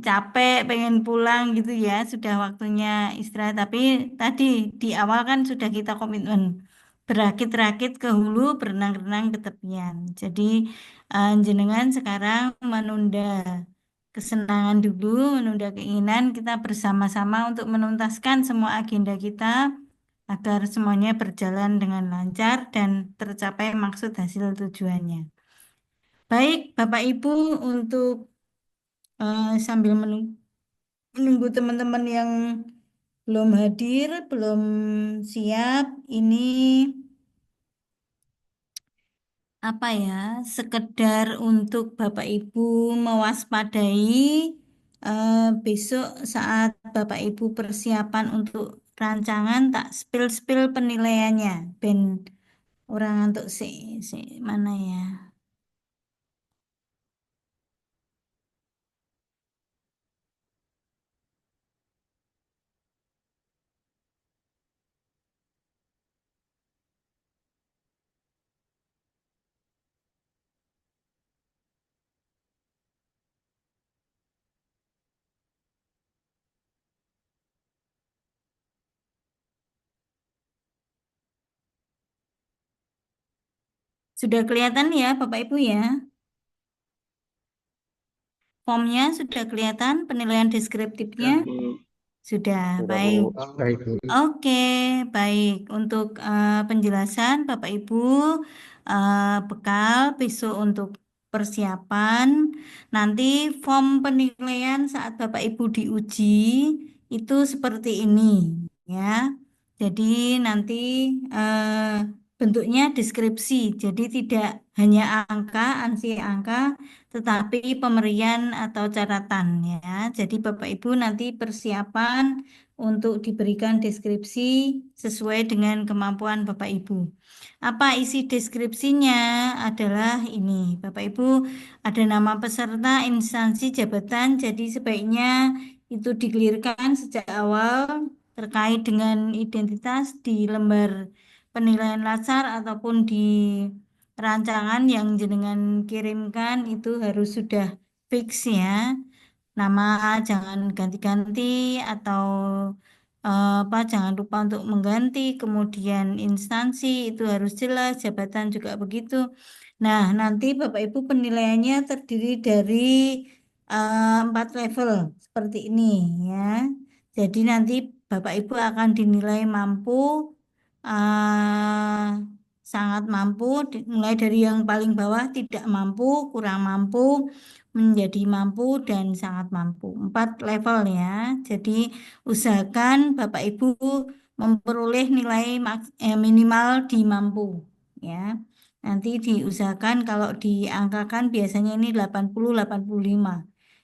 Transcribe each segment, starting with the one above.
capek, pengen pulang gitu ya, sudah waktunya istirahat. Tapi tadi di awal kan sudah kita komitmen berakit-rakit ke hulu, berenang-renang ke tepian. Jadi jenengan sekarang menunda kesenangan dulu, menunda keinginan kita bersama-sama untuk menuntaskan semua agenda kita agar semuanya berjalan dengan lancar dan tercapai maksud hasil tujuannya. Baik, Bapak Ibu, untuk sambil menunggu teman-teman yang belum hadir, belum siap, ini apa ya, sekedar untuk Bapak Ibu mewaspadai besok saat Bapak Ibu persiapan untuk rancangan tak spill-spill penilaiannya. Ben orang untuk si mana ya? Sudah kelihatan ya Bapak Ibu ya? Formnya sudah kelihatan, penilaian deskriptifnya Ya, Bu. sudah Sudah, Bu. baik. Baik, Bu. Oke, baik. Untuk penjelasan Bapak Ibu, bekal besok untuk persiapan. Nanti form penilaian saat Bapak Ibu diuji itu seperti ini, ya. Jadi nanti bentuknya deskripsi. Jadi tidak hanya angka, ansi angka, tetapi pemberian atau catatan, ya. Jadi Bapak Ibu nanti persiapan untuk diberikan deskripsi sesuai dengan kemampuan Bapak Ibu. Apa isi deskripsinya adalah ini, Bapak Ibu, ada nama peserta, instansi, jabatan, jadi sebaiknya itu dikelirkan sejak awal terkait dengan identitas di lembar penilaian lasar ataupun di rancangan yang jenengan kirimkan itu harus sudah fix ya. Nama jangan ganti-ganti atau apa jangan lupa untuk mengganti, kemudian instansi itu harus jelas, jabatan juga begitu. Nah, nanti Bapak Ibu penilaiannya terdiri dari 4 level seperti ini ya. Jadi nanti Bapak Ibu akan dinilai mampu, eh, sangat mampu, mulai dari yang paling bawah tidak mampu, kurang mampu, menjadi mampu dan sangat mampu. 4 level ya. Jadi usahakan Bapak Ibu memperoleh nilai minimal di mampu ya. Nanti diusahakan kalau diangkakan biasanya ini 80 85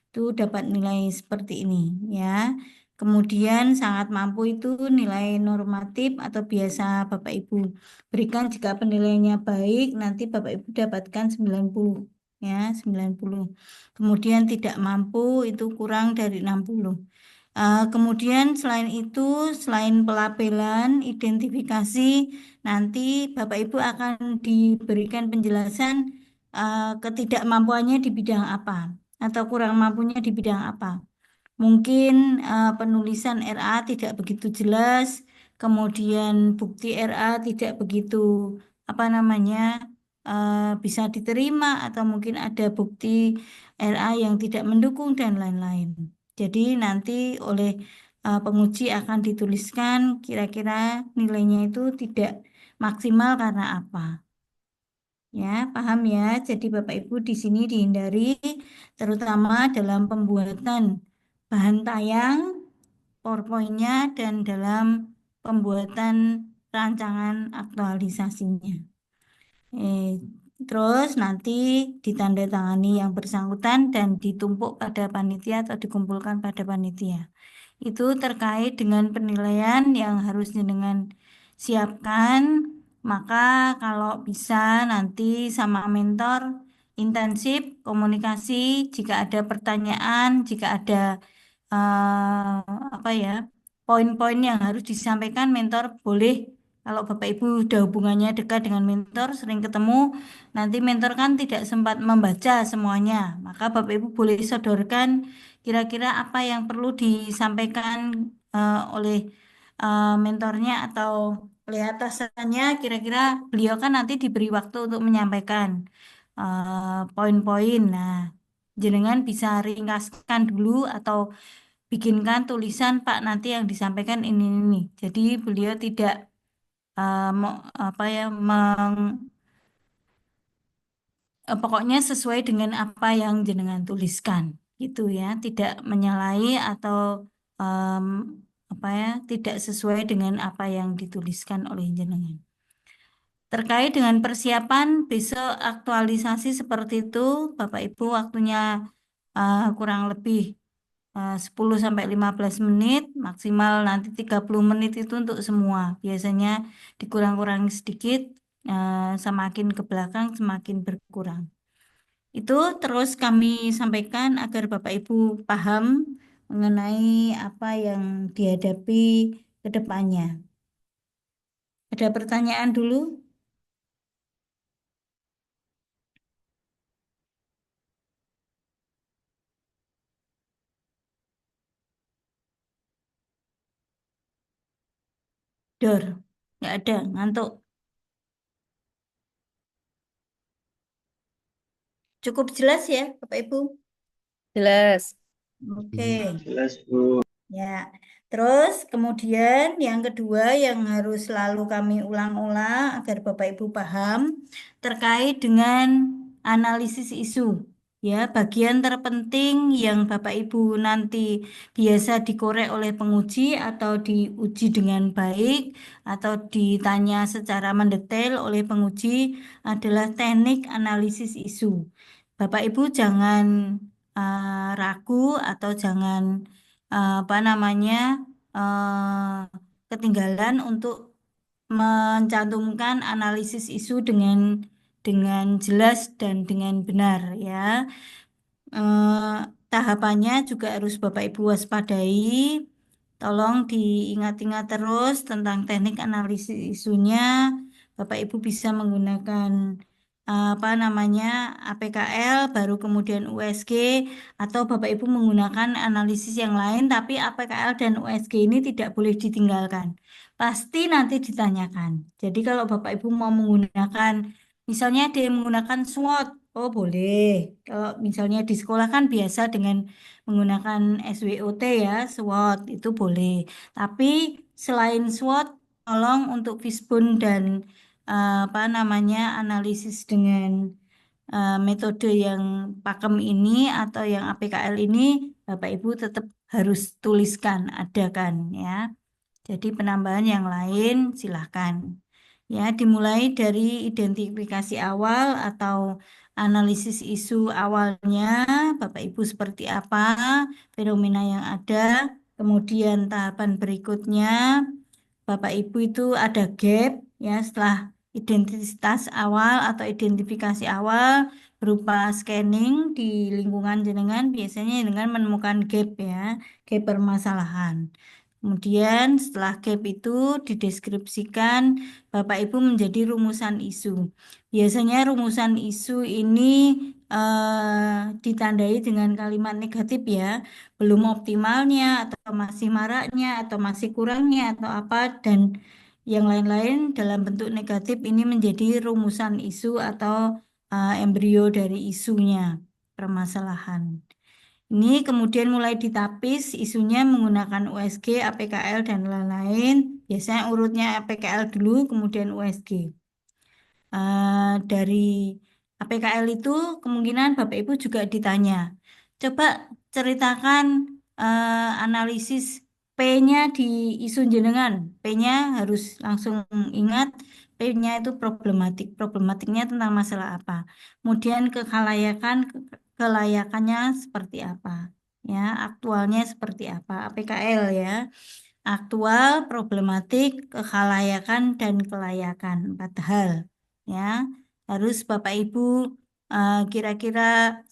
itu dapat nilai seperti ini ya. Kemudian sangat mampu itu nilai normatif atau biasa Bapak Ibu berikan jika penilaiannya baik nanti Bapak Ibu dapatkan 90 ya 90. Kemudian tidak mampu itu kurang dari 60. Kemudian selain itu, selain pelabelan, identifikasi, nanti Bapak Ibu akan diberikan penjelasan ketidakmampuannya di bidang apa atau kurang mampunya di bidang apa. Mungkin penulisan RA tidak begitu jelas, kemudian bukti RA tidak begitu apa namanya bisa diterima atau mungkin ada bukti RA yang tidak mendukung dan lain-lain. Jadi nanti oleh penguji akan dituliskan kira-kira nilainya itu tidak maksimal karena apa. Ya, paham ya. Jadi Bapak Ibu di sini dihindari terutama dalam pembuatan bahan tayang, PowerPoint-nya dan dalam pembuatan rancangan aktualisasinya. Eh, terus nanti ditandatangani yang bersangkutan dan ditumpuk pada panitia atau dikumpulkan pada panitia. Itu terkait dengan penilaian yang harus dengan siapkan. Maka kalau bisa nanti sama mentor intensif komunikasi jika ada pertanyaan, jika ada apa ya poin-poin yang harus disampaikan mentor boleh Kalau Bapak Ibu udah hubungannya dekat dengan mentor, sering ketemu, nanti mentor kan tidak sempat membaca semuanya. Maka Bapak Ibu boleh sodorkan kira-kira apa yang perlu disampaikan oleh mentornya atau oleh atasannya. Kira-kira beliau kan nanti diberi waktu untuk menyampaikan poin-poin. Nah, jenengan bisa ringkaskan dulu atau bikinkan tulisan Pak nanti yang disampaikan ini. Jadi beliau tidak apa ya pokoknya sesuai dengan apa yang jenengan tuliskan gitu ya, tidak menyalahi atau em, apa ya tidak sesuai dengan apa yang dituliskan oleh jenengan. Terkait dengan persiapan besok aktualisasi seperti itu, Bapak Ibu waktunya kurang lebih 10 sampai 15 menit, maksimal nanti 30 menit itu untuk semua. Biasanya dikurang-kurangi sedikit, semakin ke belakang semakin berkurang. Itu terus kami sampaikan agar Bapak Ibu paham mengenai apa yang dihadapi ke depannya. Ada pertanyaan dulu? Dor, nggak ada, ngantuk. Cukup jelas ya, Bapak Ibu? Jelas. Oke. Jelas, Bu. Ya, terus kemudian yang kedua yang harus selalu kami ulang-ulang agar Bapak Ibu paham terkait dengan analisis isu. Ya, bagian terpenting yang Bapak Ibu nanti biasa dikorek oleh penguji atau diuji dengan baik atau ditanya secara mendetail oleh penguji adalah teknik analisis isu. Bapak Ibu jangan ragu atau jangan apa namanya ketinggalan untuk mencantumkan analisis isu dengan jelas dan dengan benar ya. Tahapannya juga harus Bapak Ibu waspadai. Tolong diingat-ingat terus tentang teknik analisis isunya. Bapak Ibu bisa menggunakan apa namanya APKL, baru kemudian USG, atau Bapak Ibu menggunakan analisis yang lain, tapi APKL dan USG ini tidak boleh ditinggalkan. Pasti nanti ditanyakan. Jadi kalau Bapak Ibu mau menggunakan, misalnya dia menggunakan SWOT, oh boleh. Kalau misalnya di sekolah kan biasa dengan menggunakan SWOT ya, SWOT itu boleh. Tapi selain SWOT, tolong untuk Fishbone dan apa namanya analisis dengan metode yang pakem ini atau yang APKL ini, Bapak Ibu tetap harus tuliskan, adakan ya. Jadi penambahan yang lain silahkan. Ya, dimulai dari identifikasi awal atau analisis isu awalnya, Bapak Ibu seperti apa, fenomena yang ada, kemudian tahapan berikutnya, Bapak Ibu itu ada gap, ya setelah identitas awal atau identifikasi awal berupa scanning di lingkungan jenengan, biasanya jenengan menemukan gap ya, gap permasalahan. Kemudian setelah gap itu dideskripsikan Bapak Ibu menjadi rumusan isu. Biasanya rumusan isu ini ditandai dengan kalimat negatif ya, belum optimalnya atau masih maraknya atau masih kurangnya atau apa dan yang lain-lain dalam bentuk negatif ini menjadi rumusan isu atau embrio dari isunya, permasalahan. Ini kemudian mulai ditapis isunya menggunakan USG, APKL, dan lain-lain. Biasanya urutnya APKL dulu, kemudian USG. Dari APKL itu kemungkinan Bapak Ibu juga ditanya. Coba ceritakan analisis P-nya di isu jenengan. P-nya harus langsung ingat. P-nya itu problematik. Problematiknya tentang masalah apa. Kemudian kelayakannya seperti apa. Ya, aktualnya seperti apa. APKL ya. Aktual, problematik, kekhalayakan, dan kelayakan. Empat hal. Ya, harus Bapak Ibu kira-kira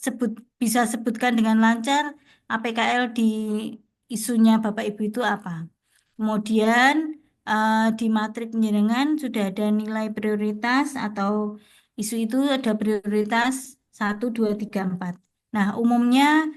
bisa sebutkan dengan lancar APKL di isunya Bapak Ibu itu apa. Kemudian di matrik jenengan sudah ada nilai prioritas atau isu itu ada prioritas 1, 2, 3, 4. Nah, umumnya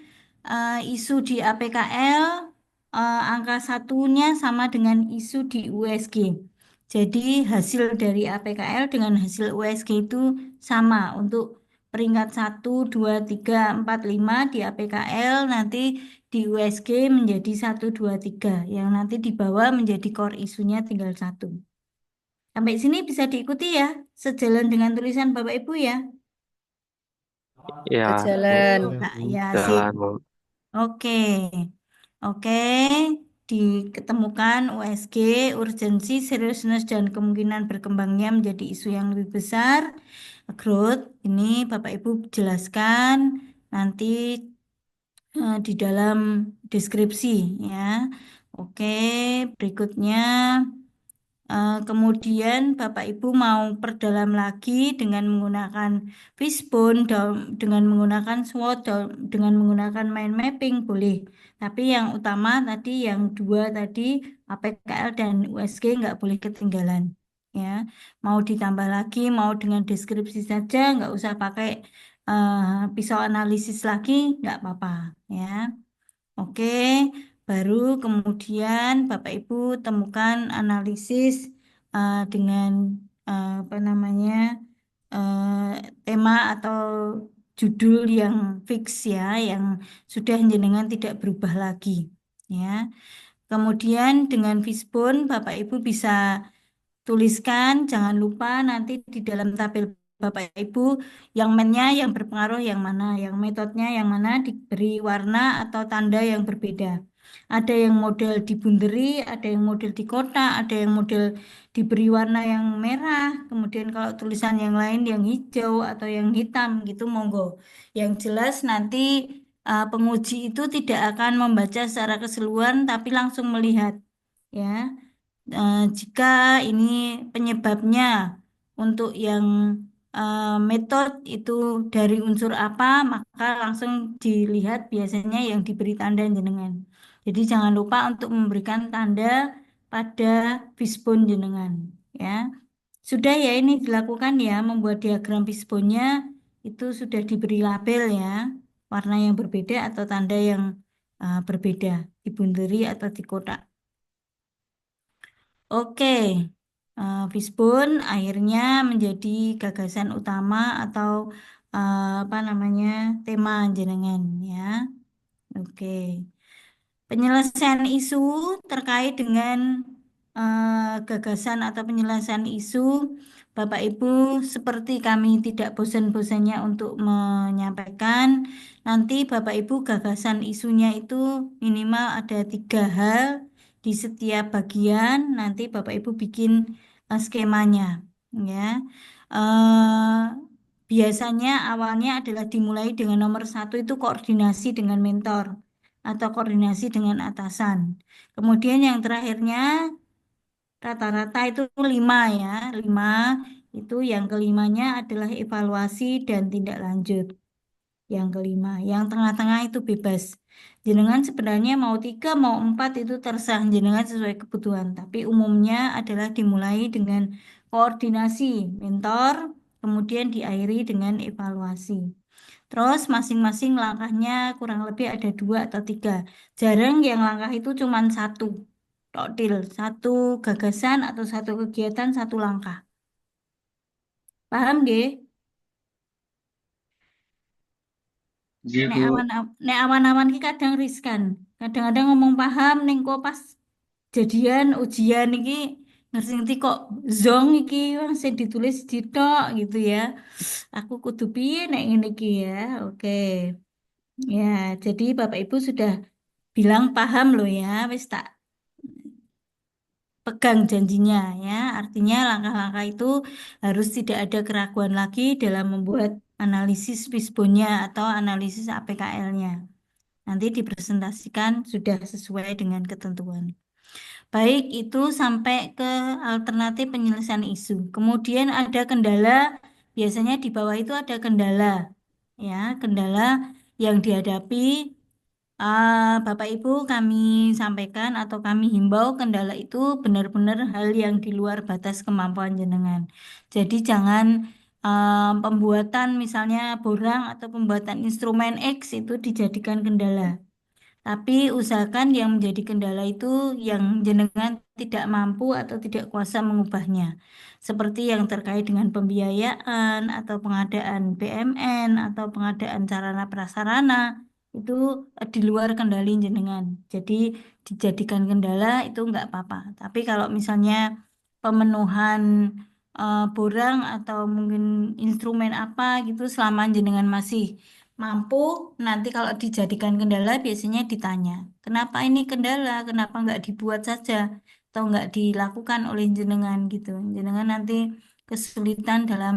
isu di APKL angka satunya sama dengan isu di USG. Jadi hasil dari APKL dengan hasil USG itu sama untuk peringkat 1, 2, 3, 4, 5 di APKL, nanti di USG menjadi 1, 2, 3, yang nanti di bawah menjadi core isunya tinggal satu. Sampai sini bisa diikuti ya, sejalan dengan tulisan Bapak Ibu ya. Ya, Sejalan. Nah, ya sip. jalan, Bu. Oke, oke. Diketemukan USG, urgensi, seriousness, dan kemungkinan berkembangnya menjadi isu yang lebih besar. Growth, ini Bapak Ibu jelaskan nanti di dalam deskripsi ya. Oke, berikutnya. Kemudian Bapak Ibu mau perdalam lagi dengan menggunakan fishbone, dengan menggunakan SWOT, dengan menggunakan mind mapping boleh. Tapi yang utama tadi yang dua tadi APKL dan USG nggak boleh ketinggalan. Ya, mau ditambah lagi, mau dengan deskripsi saja, nggak usah pakai pisau analisis lagi, nggak apa-apa. Ya. Oke, baru kemudian Bapak Ibu temukan analisis dengan apa namanya tema atau judul yang fix ya, yang sudah jenengan tidak berubah lagi. Ya, kemudian dengan Fishbone Bapak Ibu bisa tuliskan, jangan lupa nanti di dalam tabel Bapak Ibu yang mainnya yang berpengaruh yang mana, yang metodenya yang mana diberi warna atau tanda yang berbeda. Ada yang model dibunderi, ada yang model di kotak, ada yang model diberi warna yang merah. Kemudian kalau tulisan yang lain yang hijau atau yang hitam gitu monggo. Yang jelas nanti penguji itu tidak akan membaca secara keseluruhan tapi langsung melihat ya. Jika ini penyebabnya untuk yang metode itu dari unsur apa, maka langsung dilihat biasanya yang diberi tanda jenengan. Jadi jangan lupa untuk memberikan tanda pada fishbone jenengan. Ya, sudah ya ini dilakukan ya, membuat diagram fishbone-nya itu sudah diberi label ya, warna yang berbeda atau tanda yang berbeda, dibunderi atau di kotak. Oke, Fishbone akhirnya menjadi gagasan utama atau apa namanya tema jenengan ya. Oke, penyelesaian isu terkait dengan gagasan atau penyelesaian isu, Bapak Ibu, seperti kami tidak bosan-bosannya untuk menyampaikan, nanti Bapak Ibu gagasan isunya itu minimal ada 3 hal di setiap bagian. Nanti Bapak Ibu bikin skemanya, ya. Eh, Biasanya awalnya adalah dimulai dengan nomor satu itu koordinasi dengan mentor atau koordinasi dengan atasan. Kemudian yang terakhirnya rata-rata itu 5 ya, 5 itu yang kelimanya adalah evaluasi dan tindak lanjut. Yang kelima, yang tengah-tengah itu bebas. Jenengan sebenarnya mau 3, mau 4 itu terserah jenengan sesuai kebutuhan. Tapi umumnya adalah dimulai dengan koordinasi mentor, kemudian diakhiri dengan evaluasi. Terus masing-masing langkahnya kurang lebih ada 2 atau 3. Jarang yang langkah itu cuma satu. Totil, satu gagasan atau satu kegiatan, satu langkah. Paham, G? Iya, Bu. Nek awan-awan ki kadang riskan. Kadang-kadang ngomong paham, ning kok pas jadian ujian iki ngerti kok zong iki wong sing ditulis ditok gitu ya. Aku kudu piye nek ngene iki ya. Oke. Ya, jadi Bapak Ibu sudah bilang paham loh ya, wis tak pegang janjinya ya. Artinya langkah-langkah itu harus tidak ada keraguan lagi dalam membuat analisis fishbone-nya atau analisis APKL-nya. Nanti dipresentasikan sudah sesuai dengan ketentuan. Baik, itu sampai ke alternatif penyelesaian isu. Kemudian ada kendala, biasanya di bawah itu ada kendala. Ya, kendala yang dihadapi Bapak Ibu kami sampaikan atau kami himbau kendala itu benar-benar hal yang di luar batas kemampuan jenengan. Jadi jangan pembuatan misalnya borang atau pembuatan instrumen X itu dijadikan kendala. Tapi usahakan yang menjadi kendala itu yang jenengan tidak mampu atau tidak kuasa mengubahnya. Seperti yang terkait dengan pembiayaan atau pengadaan BMN atau pengadaan sarana prasarana itu di luar kendali jenengan. Jadi dijadikan kendala itu nggak apa-apa. Tapi kalau misalnya pemenuhan borang atau mungkin instrumen apa gitu selama jenengan masih mampu, nanti kalau dijadikan kendala biasanya ditanya, kenapa ini kendala, kenapa nggak dibuat saja, atau nggak dilakukan oleh jenengan gitu. Jenengan nanti kesulitan dalam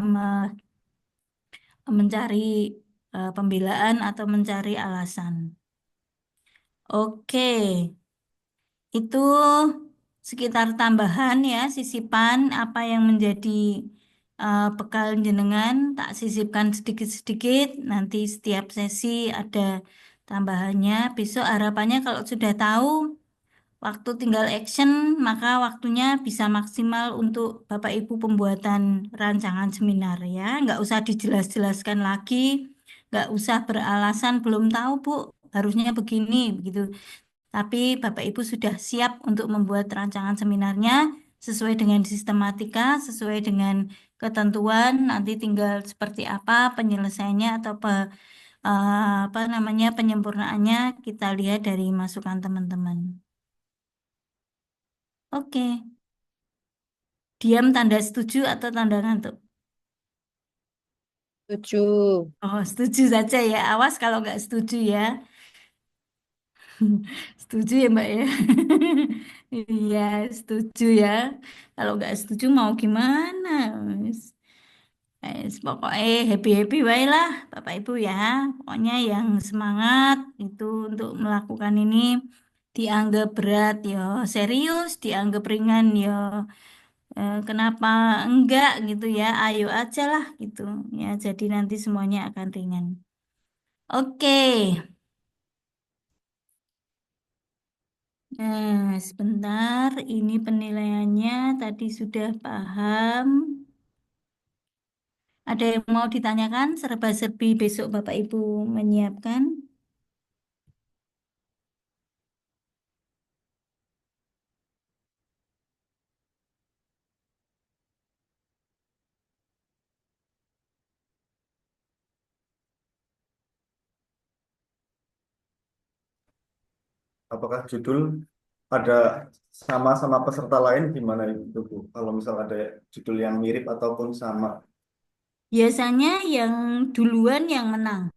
mencari pembelaan atau mencari alasan. Oke, itu sekitar tambahan ya, sisipan apa yang menjadi bekal jenengan, tak sisipkan sedikit-sedikit, nanti setiap sesi ada tambahannya. Besok harapannya kalau sudah tahu, waktu tinggal action, maka waktunya bisa maksimal untuk Bapak Ibu pembuatan rancangan seminar ya. Nggak usah dijelas-jelaskan lagi, nggak usah beralasan belum tahu Bu, harusnya begini, begitu. Tapi Bapak Ibu sudah siap untuk membuat rancangan seminarnya sesuai dengan sistematika, sesuai dengan ketentuan, nanti tinggal seperti apa penyelesaiannya atau apa namanya penyempurnaannya kita lihat dari masukan teman-teman. Oke, diam tanda setuju atau tanda ngantuk? Setuju. Oh, setuju saja ya. Awas kalau nggak setuju ya. Setuju ya Mbak ya. Iya, setuju ya. Kalau nggak setuju mau gimana? Pokoknya happy-happy wae lah Bapak Ibu ya. Pokoknya yang semangat itu untuk melakukan ini dianggap berat ya serius, dianggap ringan ya kenapa enggak gitu ya. Ayo aja lah gitu ya. Jadi nanti semuanya akan ringan. Oke. Nah, sebentar. Ini penilaiannya tadi sudah paham. Ada yang mau ditanyakan? Serba-serbi besok Bapak Ibu menyiapkan. Apakah judul ada sama-sama peserta lain gimana itu, Bu? Kalau misal ada judul yang mirip ataupun sama. Biasanya yang duluan yang menang.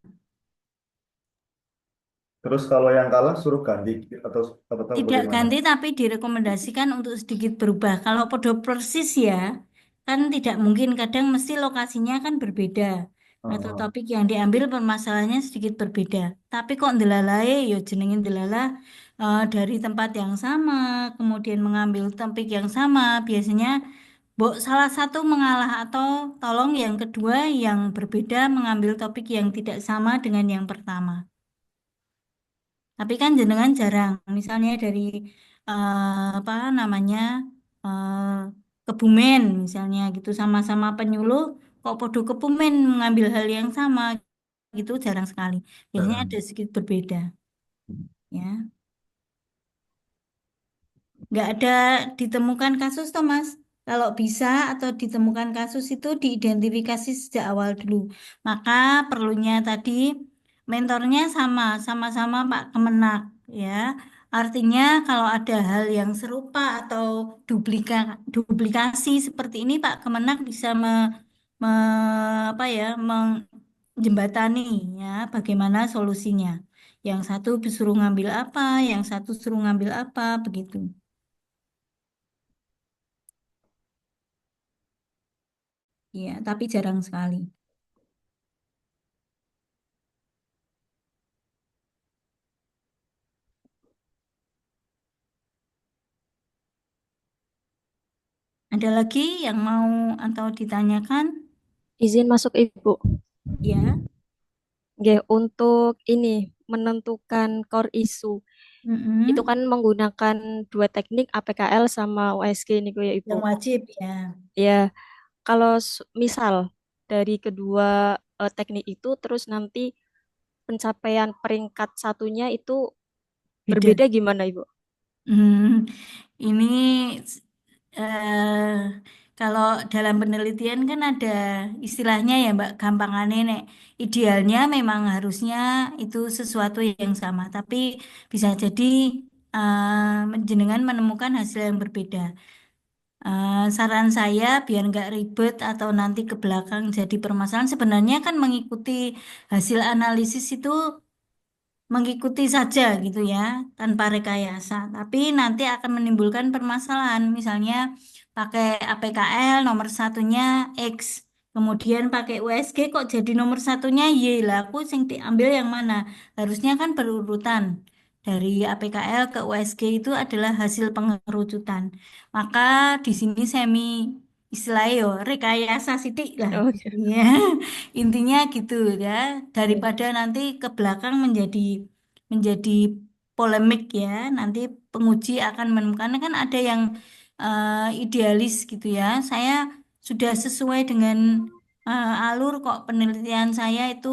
Terus kalau yang kalah suruh ganti atau Tidak bagaimana? ganti tapi direkomendasikan untuk sedikit berubah. Kalau podo persis ya, kan tidak mungkin. Kadang mesti lokasinya kan berbeda. Atau Oh, topik yang diambil permasalahannya sedikit berbeda. Tapi kok ndelalai, yo jenengin ndelala dari tempat yang sama, kemudian mengambil topik yang sama. Biasanya salah satu mengalah atau tolong yang kedua yang berbeda mengambil topik yang tidak sama dengan yang pertama. Tapi kan jenengan jarang, misalnya dari apa namanya eh, Kebumen misalnya gitu sama-sama penyuluh, kok podo Kebumen mengambil hal yang sama gitu jarang sekali. Biasanya ada jarang. sedikit berbeda, ya. Nggak ada ditemukan kasus, Thomas. Kalau bisa atau ditemukan kasus itu diidentifikasi sejak awal dulu. Maka perlunya tadi mentornya sama-sama Pak Kemenak, ya. Artinya kalau ada hal yang serupa atau duplikasi seperti ini, Pak Kemenak bisa apa ya, menjembatani ya bagaimana solusinya. Yang satu disuruh ngambil apa, yang satu suruh ngambil apa, begitu. Iya, tapi jarang sekali. Ada lagi yang mau atau ditanyakan? Izin masuk Ibu. Ya, Nggih, untuk ini menentukan core issue. Itu Mm-mm. kan menggunakan dua teknik APKL sama USG nih ya Ibu. Yang wajib ya. Ya, kalau misal dari kedua teknik itu terus nanti pencapaian peringkat satunya itu Beda. berbeda gimana Ibu? Hmm, ini eh, kalau dalam penelitian kan ada istilahnya ya Mbak, gampangannya nek idealnya memang harusnya itu sesuatu yang sama, tapi bisa jadi jenengan menemukan hasil yang berbeda. Saran saya biar nggak ribet atau nanti ke belakang jadi permasalahan, sebenarnya kan mengikuti hasil analisis itu mengikuti saja gitu ya, tanpa rekayasa. Tapi nanti akan menimbulkan permasalahan. Misalnya pakai APKL nomor satunya X, kemudian pakai USG kok jadi nomor satunya Y lah. Aku yang diambil yang mana? Harusnya kan berurutan. Dari APKL ke USG itu adalah hasil pengerucutan. Maka di sini semi istilahnya yo rekayasa sidik lah. Oke. Ya, intinya gitu ya. Iya. Daripada nanti ke belakang menjadi polemik ya. Nanti penguji akan menemukan kan ada yang idealis gitu ya. Saya sudah sesuai dengan alur kok penelitian saya itu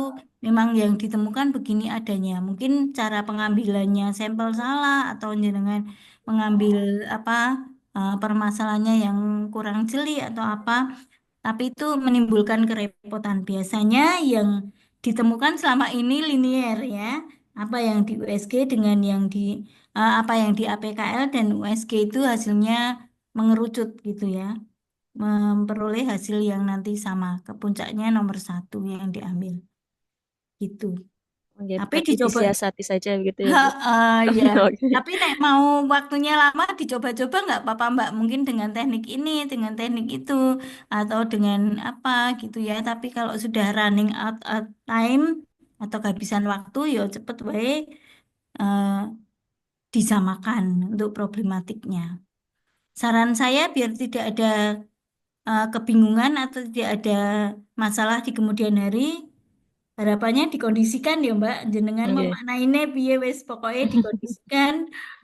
memang yang ditemukan begini adanya. Mungkin cara pengambilannya sampel salah atau jenengan mengambil apa permasalahannya yang kurang jeli atau apa. Tapi itu menimbulkan kerepotan. Biasanya yang ditemukan selama ini linier ya. Apa yang di USG dengan yang di apa yang di APKL dan USG itu hasilnya mengerucut gitu ya. Memperoleh hasil yang nanti sama. Ke puncaknya nomor satu yang diambil gitu. Oke, Tapi berarti dicoba. disiasati saja begitu ya Bu. Ya, Oke. tapi nek mau waktunya lama dicoba-coba nggak apa-apa Mbak. Mungkin dengan teknik ini, dengan teknik itu, atau dengan apa gitu ya. Tapi kalau sudah running out time atau kehabisan waktu, ya cepet wae eh, disamakan untuk problematiknya. Saran saya biar tidak ada kebingungan atau tidak ada masalah di kemudian hari, harapannya dikondisikan ya Mbak, jenengan Oke. memaknainya piye wis pokoknya dikondisikan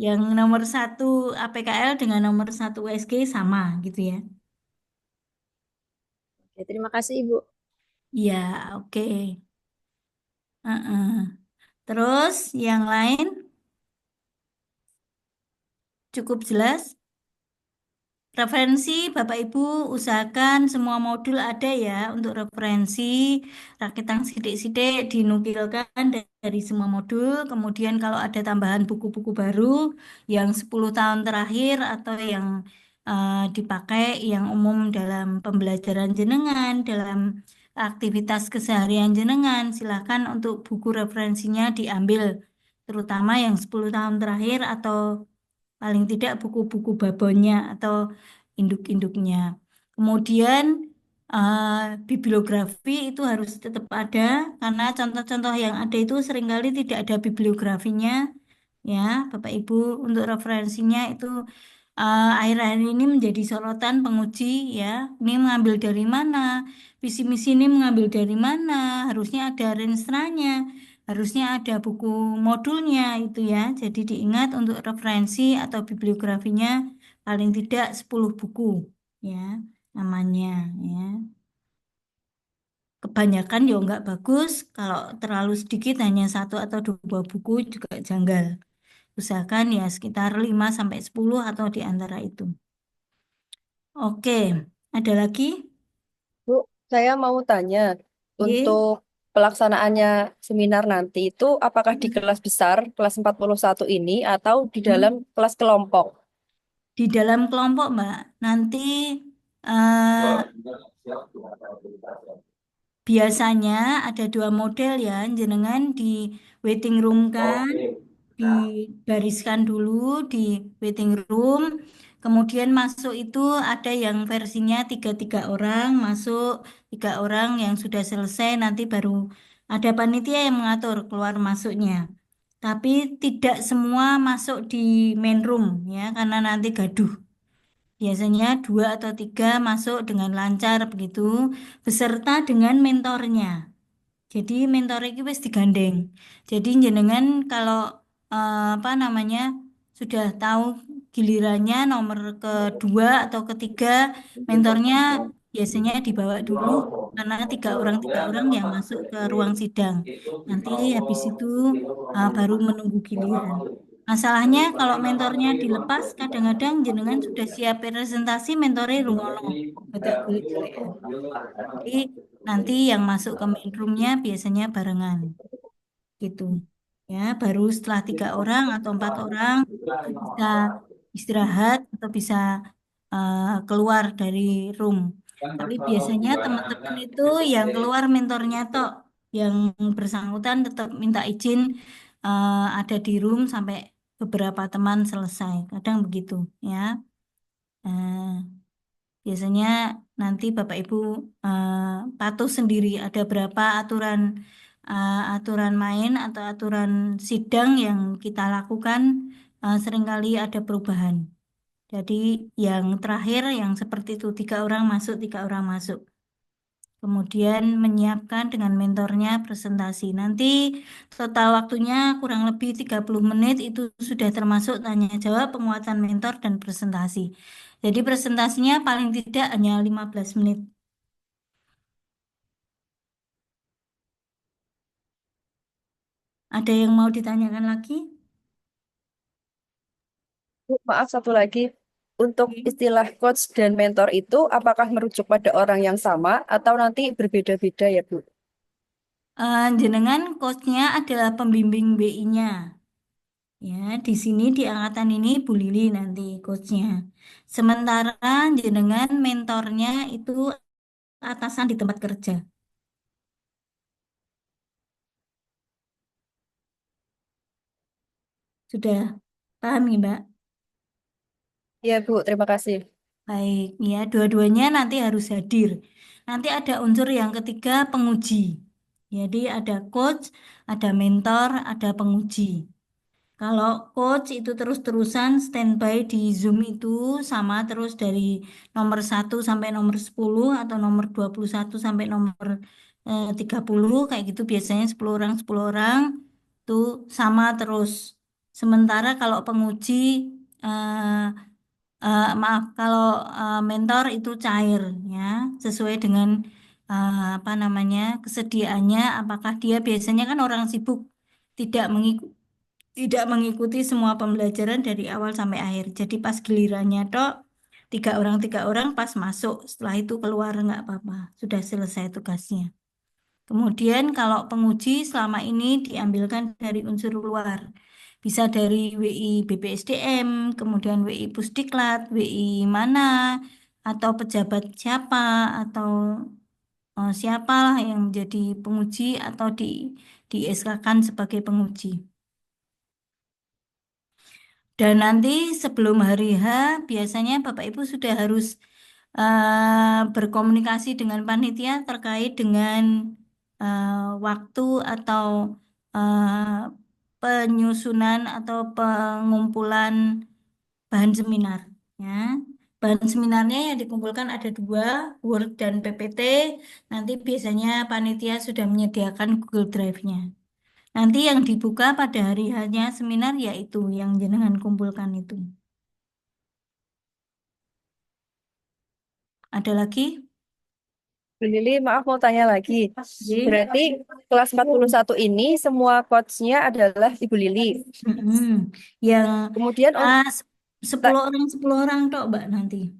yang nomor satu APKL dengan nomor satu USG sama gitu ya. Oke, terima kasih Ibu. Iya, oke. Heeh. Terus yang lain cukup jelas. Referensi Bapak Ibu usahakan semua modul ada ya untuk referensi rakitan sidik-sidik dinukilkan dari semua modul. Kemudian kalau ada tambahan buku-buku baru yang 10 tahun terakhir atau yang dipakai yang umum dalam pembelajaran jenengan, dalam aktivitas keseharian jenengan, silakan untuk buku referensinya diambil terutama yang 10 tahun terakhir atau paling tidak buku-buku babonnya atau induk-induknya. Kemudian eh, bibliografi itu harus tetap ada karena contoh-contoh yang ada itu seringkali tidak ada bibliografinya ya Bapak Ibu untuk referensinya itu akhir-akhir ini menjadi sorotan penguji ya. Ini mengambil dari mana? Visi misi ini mengambil dari mana? Harusnya ada renstra-nya, harusnya ada buku modulnya itu ya. Jadi diingat untuk referensi atau bibliografinya paling tidak 10 buku ya namanya ya. Kebanyakan ya nggak bagus, kalau terlalu sedikit hanya satu atau dua buku juga janggal. Usahakan ya sekitar 5 sampai 10 atau di antara itu. Oke, ada lagi? Bu, saya mau tanya, Ye. untuk pelaksanaannya seminar nanti itu apakah di kelas besar, kelas 41 ini, atau di dalam Hmm. kelas kelompok? Di dalam kelompok, Mbak, nanti eh, biasanya ada dua model ya, jenengan di waiting room kan, dibariskan dulu di waiting room, kemudian masuk itu ada yang versinya tiga orang, masuk 3 orang yang sudah selesai, nanti baru ada panitia yang mengatur keluar masuknya. Tapi tidak semua masuk di main room ya, karena nanti gaduh. Biasanya 2 atau 3 masuk dengan lancar begitu, beserta dengan mentornya. Jadi mentor iki wis digandeng. Jadi jenengan kalau apa namanya sudah tahu gilirannya nomor kedua atau ketiga, mentornya biasanya dibawa dulu karena tiga orang yang masuk ke ruang sidang. Nanti habis itu baru menunggu giliran. Masalahnya kalau mentornya dilepas, kadang-kadang jenengan sudah siap presentasi, mentornya rungono, agak gelik-gelikan. Jadi nanti yang masuk ke main roomnya biasanya barengan gitu. Ya, baru setelah 3 orang atau 4 orang itu bisa istirahat atau bisa keluar dari room. Tapi biasanya teman-teman itu yang keluar mentornya toh, yang bersangkutan tetap minta izin ada di room sampai beberapa teman selesai. Kadang begitu, ya. Eh, Biasanya nanti Bapak Ibu eh, patuh sendiri ada berapa aturan main atau aturan sidang yang kita lakukan seringkali ada perubahan. Jadi yang terakhir yang seperti itu 3 orang masuk, 3 orang masuk. Kemudian menyiapkan dengan mentornya presentasi. Nanti total waktunya kurang lebih 30 menit itu sudah termasuk tanya jawab, penguatan mentor, dan presentasi. Jadi presentasinya paling tidak hanya 15 menit. Ada yang mau ditanyakan lagi? Bu, maaf satu lagi. Untuk Oke. istilah coach dan mentor itu apakah merujuk pada orang yang sama atau nanti berbeda-beda ya, Bu? Jenengan coachnya adalah pembimbing BI-nya. Ya, di sini di angkatan ini Bu Lili nanti coachnya. Sementara jenengan mentornya itu atasan di tempat kerja. Sudah paham ya, Mbak? Iya, Bu, terima kasih. Baik, ya, dua-duanya nanti harus hadir. Nanti ada unsur yang ketiga, penguji. Jadi ada coach, ada mentor, ada penguji. Kalau coach itu terus-terusan standby di Zoom itu sama terus dari nomor 1 sampai nomor 10 atau nomor 21 sampai nomor 30 kayak gitu biasanya 10 orang 10 orang itu sama terus. Sementara kalau penguji maaf kalau mentor itu cair ya sesuai dengan apa namanya kesediaannya apakah dia biasanya kan orang sibuk tidak mengikuti semua pembelajaran dari awal sampai akhir. Jadi pas gilirannya tok 3 orang 3 orang pas masuk, setelah itu keluar nggak apa-apa, sudah selesai tugasnya. Kemudian kalau penguji selama ini diambilkan dari unsur luar, bisa dari WI BPSDM, kemudian WI Pusdiklat, WI mana, atau pejabat siapa, atau siapalah yang menjadi penguji atau di SK-kan sebagai penguji. Dan nanti sebelum hari H, biasanya Bapak Ibu sudah harus berkomunikasi dengan panitia terkait dengan eh, waktu atau eh, penyusunan atau pengumpulan bahan seminar. Ya. Bahan seminarnya yang dikumpulkan ada 2, Word dan PPT. Nanti biasanya panitia sudah menyediakan Google Drive-nya. Nanti yang dibuka pada hari hanya seminar yaitu yang jenengan kumpulkan itu. Ada lagi? Bu Lili, maaf mau tanya lagi. Jadi, Berarti kelas 41 ini semua coachnya adalah Ibu Lili. yang Kemudian, ah, 10 orang tok, Mbak nanti.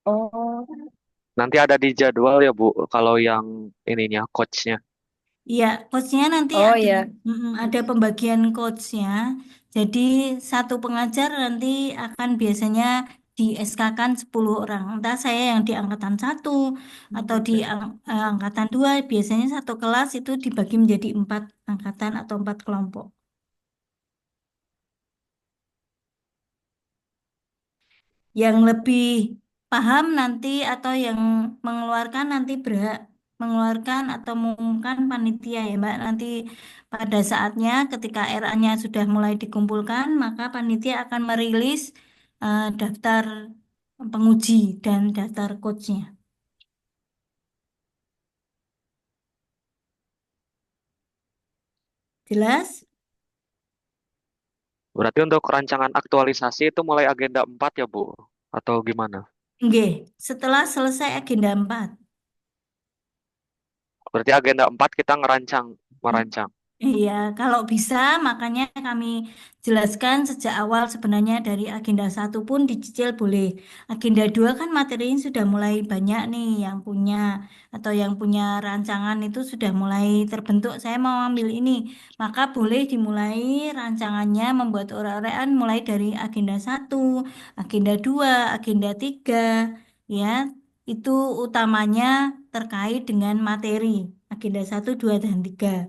oh, Nanti ada di jadwal ya Bu, kalau yang ininya coachnya. Iya, coachnya nanti oh ada, ya. ada pembagian coachnya. Jadi satu pengajar nanti akan biasanya di SK-kan 10 orang. Entah saya yang di angkatan 1 atau di angkatan 2, biasanya satu kelas itu dibagi menjadi 4 angkatan atau 4 kelompok. Yang lebih paham nanti atau yang mengeluarkan nanti berhak mengeluarkan atau mengumumkan panitia ya Mbak. Nanti pada saatnya ketika RA-nya sudah mulai dikumpulkan, maka panitia akan merilis daftar penguji dan daftar coachnya. Jelas? Berarti untuk rancangan aktualisasi itu mulai agenda 4 ya, Bu? Atau gimana? Nggih, setelah selesai agenda 4. Berarti agenda 4 kita merancang. Iya, kalau bisa makanya kami jelaskan sejak awal sebenarnya dari agenda 1 pun dicicil boleh. Agenda 2 kan materinya sudah mulai banyak nih yang punya atau yang punya rancangan itu sudah mulai terbentuk. Saya mau ambil ini, maka boleh dimulai rancangannya membuat uraian mulai dari agenda 1, agenda 2, agenda 3, ya. Itu utamanya terkait dengan materi agenda 1, 2, dan 3.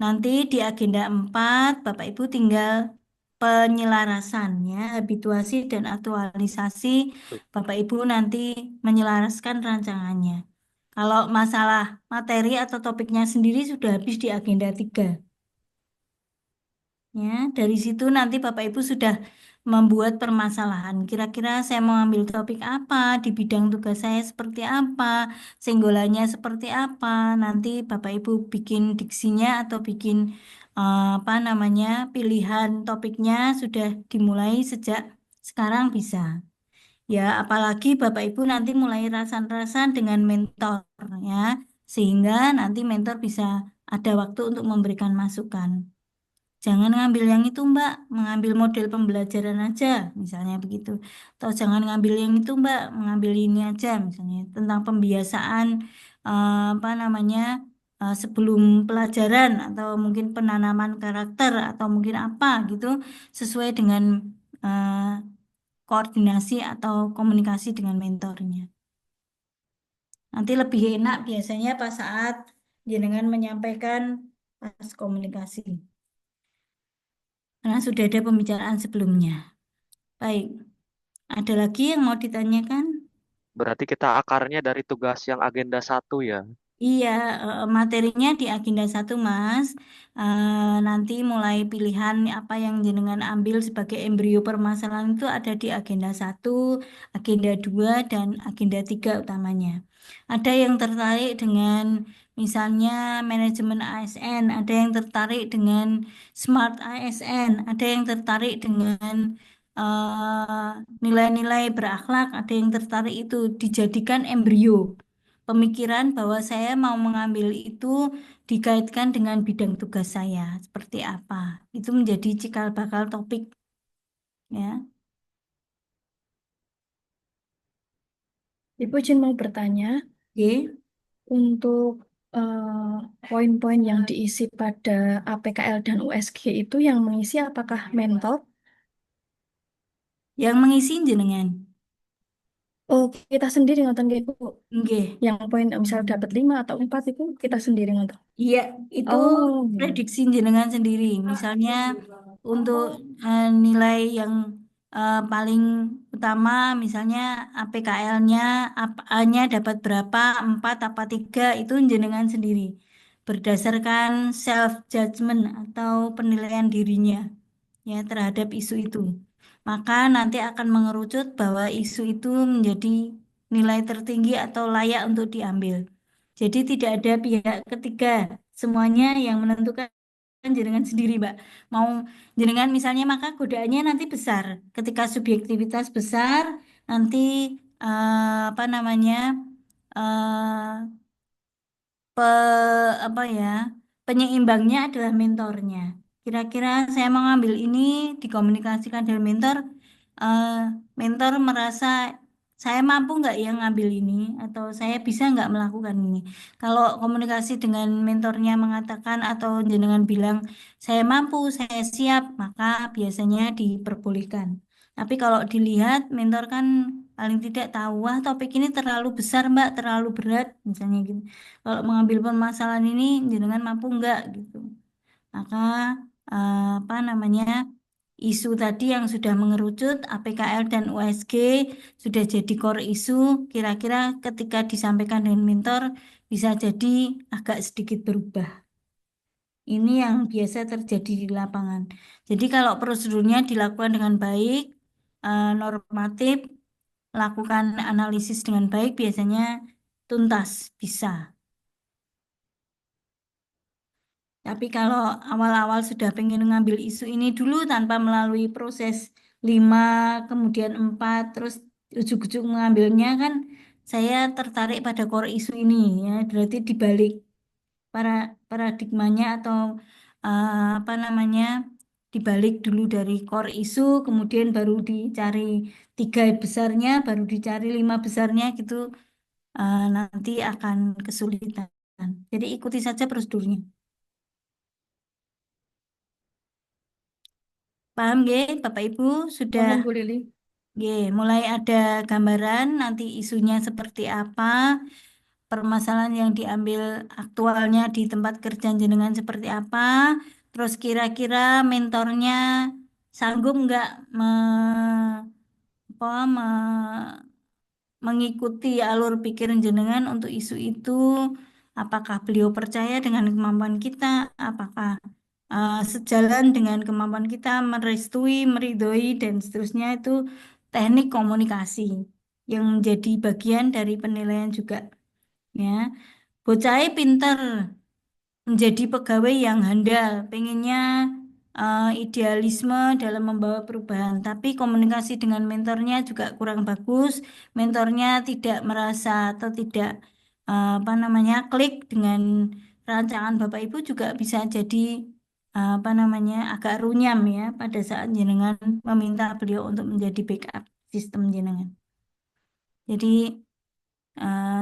Nanti di agenda 4, Bapak Ibu tinggal penyelarasan ya, habituasi dan aktualisasi. Bapak Ibu nanti menyelaraskan rancangannya. Kalau masalah materi atau topiknya sendiri sudah habis di agenda 3. Ya, dari situ nanti Bapak Ibu sudah membuat permasalahan. Kira-kira saya mau ambil topik apa, di bidang tugas saya seperti apa, senggolannya seperti apa. Nanti Bapak Ibu bikin diksinya atau bikin apa namanya pilihan topiknya sudah dimulai sejak sekarang bisa. Ya, apalagi Bapak Ibu nanti mulai rasan-rasan dengan mentor ya, sehingga nanti mentor bisa ada waktu untuk memberikan masukan. Jangan ngambil yang itu, Mbak, mengambil model pembelajaran aja, misalnya begitu. Atau jangan ngambil yang itu, Mbak, mengambil ini aja, misalnya tentang pembiasaan apa namanya sebelum pelajaran atau mungkin penanaman karakter atau mungkin apa gitu, sesuai dengan eh, koordinasi atau komunikasi dengan mentornya. Nanti lebih enak biasanya pas saat jenengan menyampaikan pas komunikasi. Karena sudah ada pembicaraan sebelumnya. Baik, ada lagi yang mau ditanyakan? Berarti kita akarnya dari tugas yang agenda 1 ya. Iya, materinya di agenda 1, Mas. Nanti mulai pilihan apa yang jenengan ambil sebagai embrio permasalahan itu ada di agenda 1, agenda 2, dan agenda 3 utamanya. Ada yang tertarik dengan misalnya manajemen ASN, ada yang tertarik dengan smart ASN, ada yang tertarik dengan nilai-nilai berakhlak, ada yang tertarik itu dijadikan embrio pemikiran bahwa saya mau mengambil itu dikaitkan dengan bidang tugas saya seperti apa. Itu menjadi cikal bakal topik ya. Ibu izin mau bertanya, Oke. untuk poin-poin yang diisi pada APKL dan USG itu yang mengisi apakah mentor? Yang mengisi jenengan. Oh, kita sendiri nonton Bu. Nggih. Yang poin misal dapat 5 atau 4 itu kita sendiri nonton. Iya, itu Oh, prediksi jenengan sendiri. Misalnya untuk nilai yang paling utama, misalnya APKL-nya, A-nya dapat berapa, 4 apa 3, itu jenengan sendiri. Berdasarkan self judgment atau penilaian dirinya ya terhadap isu itu. Maka nanti akan mengerucut bahwa isu itu menjadi nilai tertinggi atau layak untuk diambil. Jadi tidak ada pihak ketiga, semuanya yang menentukan jenengan sendiri, Mbak. Mau jenengan misalnya maka godaannya nanti besar. Ketika subjektivitas besar, nanti apa namanya pe, apa ya penyeimbangnya adalah mentornya. Kira-kira saya mau ngambil ini dikomunikasikan dengan mentor, eh, mentor merasa saya mampu nggak yang ngambil ini atau saya bisa nggak melakukan ini. Kalau komunikasi dengan mentornya mengatakan atau jenengan bilang saya mampu, saya siap, maka biasanya diperbolehkan. Tapi kalau dilihat mentor kan paling tidak tahu, wah topik ini terlalu besar Mbak, terlalu berat, misalnya gitu. Kalau mengambil permasalahan ini jenengan mampu enggak gitu. Maka apa namanya isu tadi yang sudah mengerucut APKL dan USG sudah jadi core isu. Kira-kira ketika disampaikan dengan mentor bisa jadi agak sedikit berubah. Ini yang biasa terjadi di lapangan. Jadi kalau prosedurnya dilakukan dengan baik, normatif, lakukan analisis dengan baik, biasanya tuntas bisa. Tapi kalau awal-awal sudah pengen ngambil isu ini dulu tanpa melalui proses 5, kemudian 4, terus ujuk-ujuk mengambilnya kan saya tertarik pada core isu ini ya. Berarti dibalik para paradigmanya atau apa namanya dibalik dulu dari core isu, kemudian baru dicari 3 besarnya, baru dicari 5 besarnya gitu, nanti akan kesulitan. Jadi ikuti saja prosedurnya. Paham nggih, Bapak Ibu? Sudah Paham Bu Lili? nggih, mulai ada gambaran nanti isunya seperti apa, permasalahan yang diambil aktualnya di tempat kerja jenengan seperti apa, terus kira-kira mentornya sanggup nggak apa, mengikuti alur pikir jenengan untuk isu itu, apakah beliau percaya dengan kemampuan kita, apakah sejalan dengan kemampuan kita, merestui, meridhoi, dan seterusnya itu teknik komunikasi yang menjadi bagian dari penilaian juga. Ya, bocahnya pinter, menjadi pegawai yang handal, pengennya idealisme dalam membawa perubahan, tapi komunikasi dengan mentornya juga kurang bagus, mentornya tidak merasa atau tidak apa namanya klik dengan rancangan Bapak Ibu juga bisa jadi apa namanya agak runyam ya pada saat jenengan meminta beliau untuk menjadi backup sistem jenengan. Jadi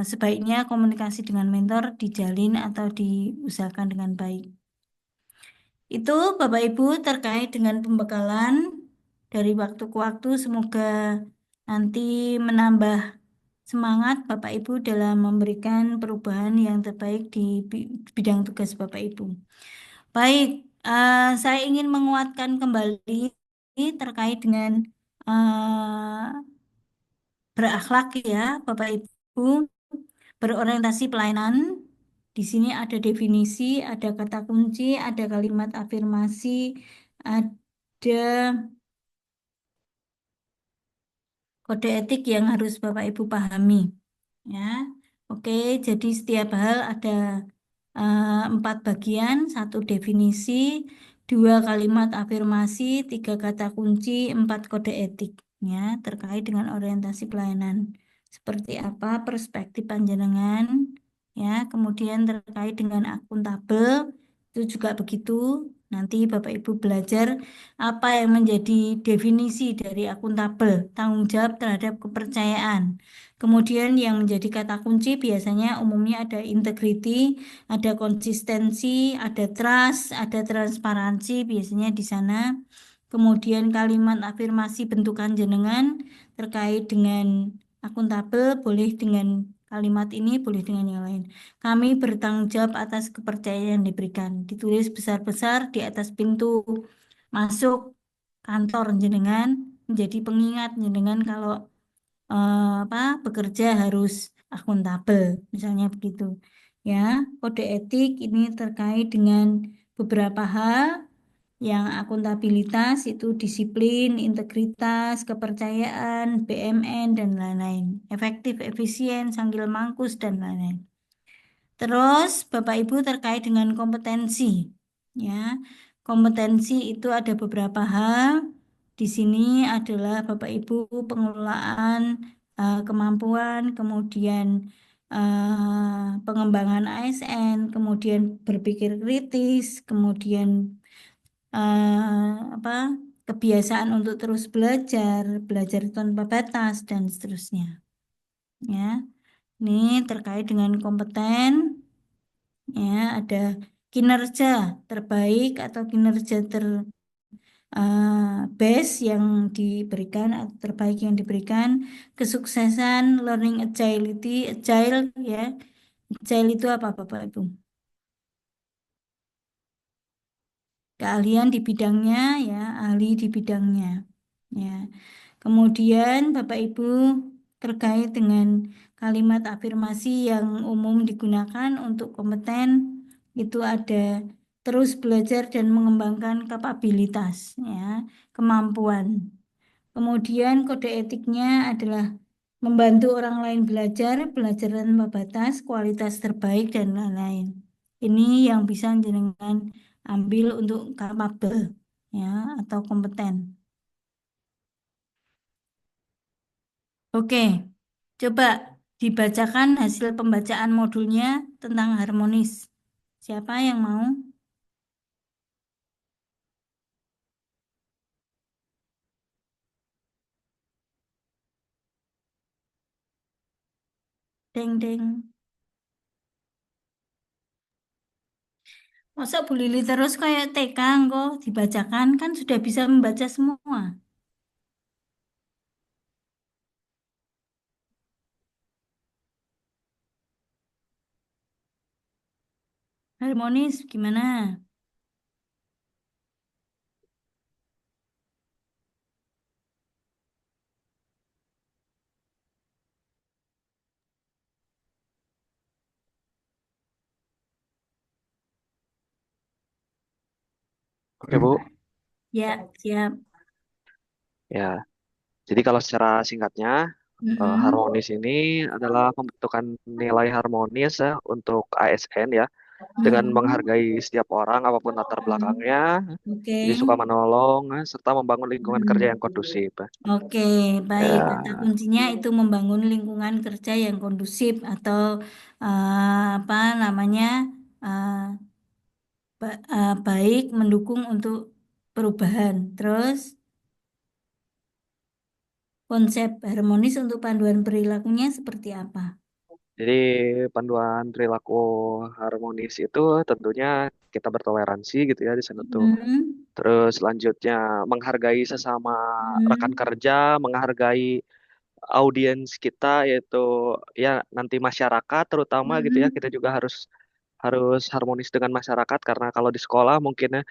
sebaiknya komunikasi dengan mentor dijalin atau diusahakan dengan baik. Itu Bapak Ibu terkait dengan pembekalan dari waktu ke waktu. Semoga nanti menambah semangat Bapak Ibu dalam memberikan perubahan yang terbaik di bidang tugas Bapak Ibu. Baik, saya ingin menguatkan kembali terkait dengan berakhlak ya Bapak Ibu, berorientasi pelayanan. Di sini ada definisi, ada kata kunci, ada kalimat afirmasi, ada kode etik yang harus Bapak Ibu pahami. Ya, oke. Jadi setiap hal ada 4 bagian, 1 definisi, 2 kalimat afirmasi, 3 kata kunci, 4 kode etik. Ya, terkait dengan orientasi pelayanan. Seperti apa perspektif panjenengan, ya, kemudian terkait dengan akuntabel, itu juga begitu. Nanti Bapak Ibu belajar apa yang menjadi definisi dari akuntabel, tanggung jawab terhadap kepercayaan. Kemudian yang menjadi kata kunci biasanya umumnya ada integrity, ada konsistensi, ada trust, ada transparansi biasanya di sana. Kemudian kalimat afirmasi bentukan jenengan terkait dengan akuntabel boleh dengan kalimat ini, boleh dengan yang lain. Kami bertanggung jawab atas kepercayaan yang diberikan. Ditulis besar-besar di atas pintu masuk kantor jenengan, menjadi pengingat jenengan kalau apa bekerja harus akuntabel, misalnya begitu. Ya, kode etik ini terkait dengan beberapa hal yang akuntabilitas itu disiplin, integritas, kepercayaan, BMN dan lain-lain. Efektif, efisien, sambil mangkus dan lain-lain. Terus Bapak Ibu terkait dengan kompetensi. Ya, kompetensi itu ada beberapa hal. Di sini adalah Bapak Ibu pengelolaan kemampuan, kemudian pengembangan ASN, kemudian berpikir kritis, kemudian apa kebiasaan untuk terus belajar, belajar tanpa batas dan seterusnya. Ya, ini terkait dengan kompeten. Ya, ada kinerja terbaik atau kinerja best yang diberikan atau terbaik yang diberikan, kesuksesan, learning agility, agile ya. Agile itu apa Bapak Ibu? Keahlian di bidangnya ya, ahli di bidangnya. Ya. Kemudian Bapak Ibu terkait dengan kalimat afirmasi yang umum digunakan untuk kompeten itu ada terus belajar dan mengembangkan kapabilitas ya, kemampuan. Kemudian kode etiknya adalah membantu orang lain belajar, belajar tanpa batas, kualitas terbaik dan lain-lain. Ini yang bisa jenengan ambil untuk kapabel ya atau kompeten. Oke, coba dibacakan hasil pembacaan modulnya tentang harmonis. Siapa yang mau? Deng deng. Masa Bu Lili terus kayak TK kok dibacakan kan sudah bisa membaca semua. Harmonis gimana? Oke, Bu. Ya, siap. Ya, jadi kalau secara singkatnya, Mm-mm. harmonis ini adalah pembentukan nilai harmonis ya untuk ASN ya, dengan Mm-mm. menghargai setiap orang apapun latar Mm. belakangnya, Oke. jadi suka menolong, serta membangun lingkungan kerja Mm. yang kondusif. Oke, baik. Kata Ya, kuncinya itu membangun lingkungan kerja yang kondusif atau apa namanya eh, baik mendukung untuk perubahan. Terus konsep harmonis untuk panduan perilakunya seperti apa? jadi panduan perilaku harmonis itu tentunya kita bertoleransi gitu ya di sana tuh. Hmm. Terus selanjutnya menghargai sesama rekan Hmm. kerja, menghargai audiens kita yaitu ya nanti masyarakat terutama gitu ya. Hmm. Kita juga harus harus harmonis dengan masyarakat karena kalau di sekolah mungkin ya,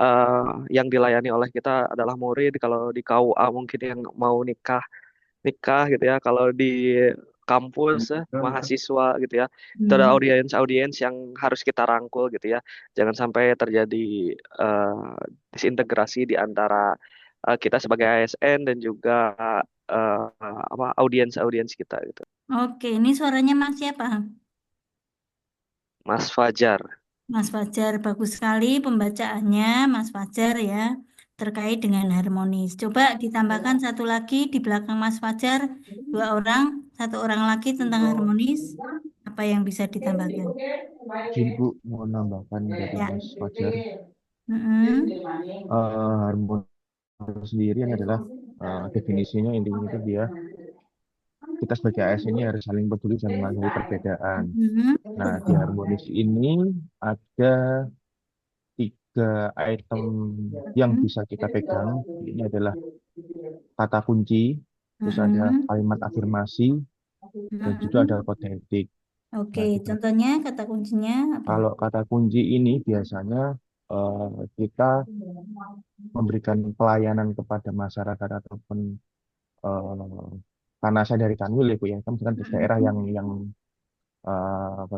eh, yang dilayani oleh kita adalah murid, kalau di KUA mungkin yang mau nikah nikah gitu ya. Kalau di kampus mahasiswa gitu ya, itu ada Hmm. audiens-audiens yang harus kita rangkul gitu ya. Jangan sampai terjadi disintegrasi di antara kita sebagai ASN dan juga apa audiens-audiens kita gitu. Oke, ini suaranya Mas siapa? Mas Fajar. Mas Fajar, bagus sekali pembacaannya Mas Fajar ya, terkait dengan harmonis. Coba ditambahkan satu lagi di belakang Mas Fajar, dua orang, satu orang lagi tentang harmonis. Apa yang bisa ditambahkan? Izin Bu, mau nambahkan dari Ya. Mas Fajar. Mm-mm. Harmoni sendiri ini adalah definisinya intinya itu dia kita sebagai AS ini harus saling peduli dan menghargai perbedaan. Mm-mm. Nah, di harmonis ini ada 3 item yang Mm-mm. bisa kita pegang. Ini adalah kata kunci, terus ada Mm-mm. kalimat afirmasi, dan juga ada Mm-mm. kode etik. Oke, Nah, kita contohnya kata kuncinya apa? kalau kata kunci ini biasanya kita memberikan pelayanan kepada masyarakat ataupun karena saya dari Kanwil ya Bu ya, kan misalkan di daerah Mm-mm. yang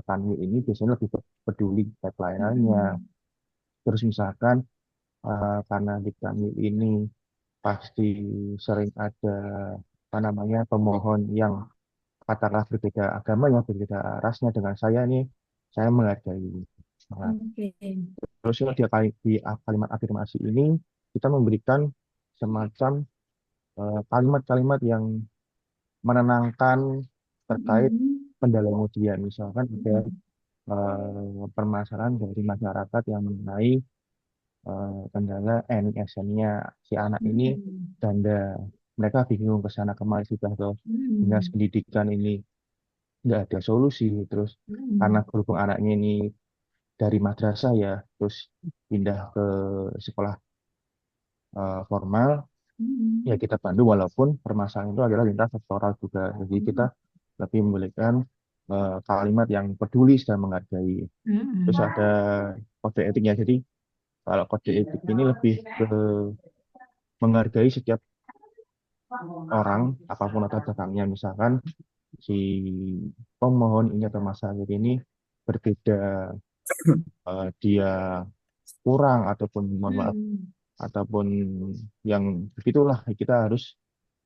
Kanwil ini biasanya lebih peduli terkait pelayanannya. Mm-mm. Terus misalkan karena di Kanwil ini pasti sering ada apa namanya pemohon yang katakanlah berbeda agamanya, berbeda rasnya dengan saya nih, saya menghargai. Nah, Oke. terus di kalimat afirmasi ini kita memberikan semacam kalimat-kalimat yang menenangkan terkait Mm-mm. pendalaman dia. Misalkan ada Mm-mm. permasalahan dari masyarakat yang mengenai kendala NISN-nya si anak ini Mm-mm. ganda. Mereka bingung ke sana kemari sudah ke dinas Mm-mm. pendidikan ini nggak ada solusi. Terus karena Mm-mm. berhubung anaknya ini dari madrasah ya, terus pindah ke sekolah formal, ya Mm-mm. kita bantu walaupun permasalahan itu adalah lintas sektoral juga. Jadi kita lebih memberikan kalimat yang peduli dan menghargai. Terus Mm-mm. ada kode etiknya. Jadi kalau kode etik ini lebih ke menghargai setiap orang apapun latar belakangnya. Misalkan si pemohon ini atau masyarakat ini berbeda, dia kurang ataupun mohon maaf Mm-mm. ataupun yang begitulah kita harus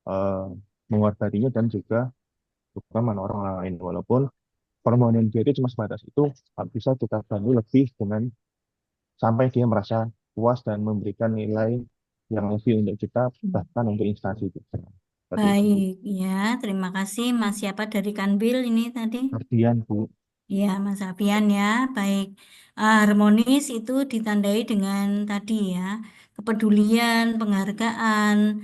eh, menghormatinya dan juga bukan orang lain walaupun permohonan dia itu cuma sebatas itu, bisa kita bantu lebih dengan sampai dia merasa puas dan memberikan nilai yang lebih untuk kita, bahkan untuk instansi kita. Seperti itu, Bu. Baik, ya. Terima kasih Mas siapa dari Kanwil ini tadi. Ardian, Bu. Ya, Mas Afian ya. Baik. Harmonis itu ditandai dengan tadi ya, kepedulian, penghargaan,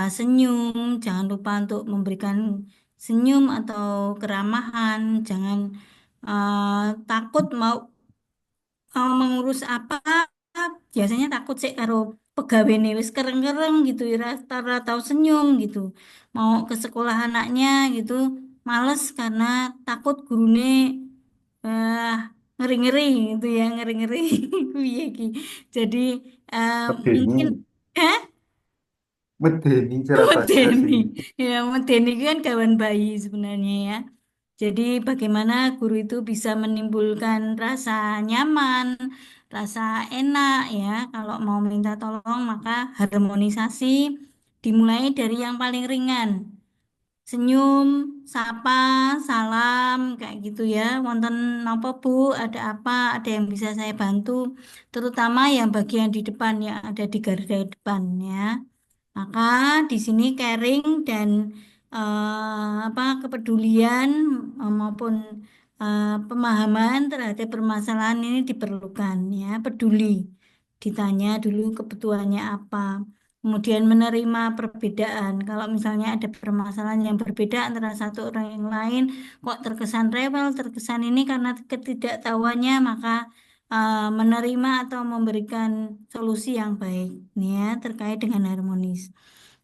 senyum. Jangan lupa untuk memberikan senyum atau keramahan. Jangan takut mau mengurus apa. Biasanya takut sih karo pegawai nih wis kereng-kereng gitu ya, rata tahu senyum gitu. Mau ke sekolah anaknya gitu, males karena takut gurune eh ngeri-ngeri gitu ya, ngeri-ngeri piye iki. Jadi eh, mungkin Medeni, eh medeni cara bahasa medeni sih. ya, medeni itu kan kawan bayi sebenarnya ya. Jadi bagaimana guru itu bisa menimbulkan rasa nyaman, rasa enak ya. Kalau mau minta tolong maka harmonisasi dimulai dari yang paling ringan. Senyum, sapa, salam, kayak gitu ya. Wonten napa Bu? Ada apa? Ada yang bisa saya bantu? Terutama yang bagian di depan yang ada di garda depan ya. Maka di sini caring dan apa kepedulian maupun pemahaman terhadap permasalahan ini diperlukan ya, peduli. Ditanya dulu kebutuhannya apa. Kemudian menerima perbedaan. Kalau misalnya ada permasalahan yang berbeda antara satu orang yang lain, kok terkesan rewel, terkesan ini karena ketidaktahuannya, maka menerima atau memberikan solusi yang baik nih ya terkait dengan harmonis.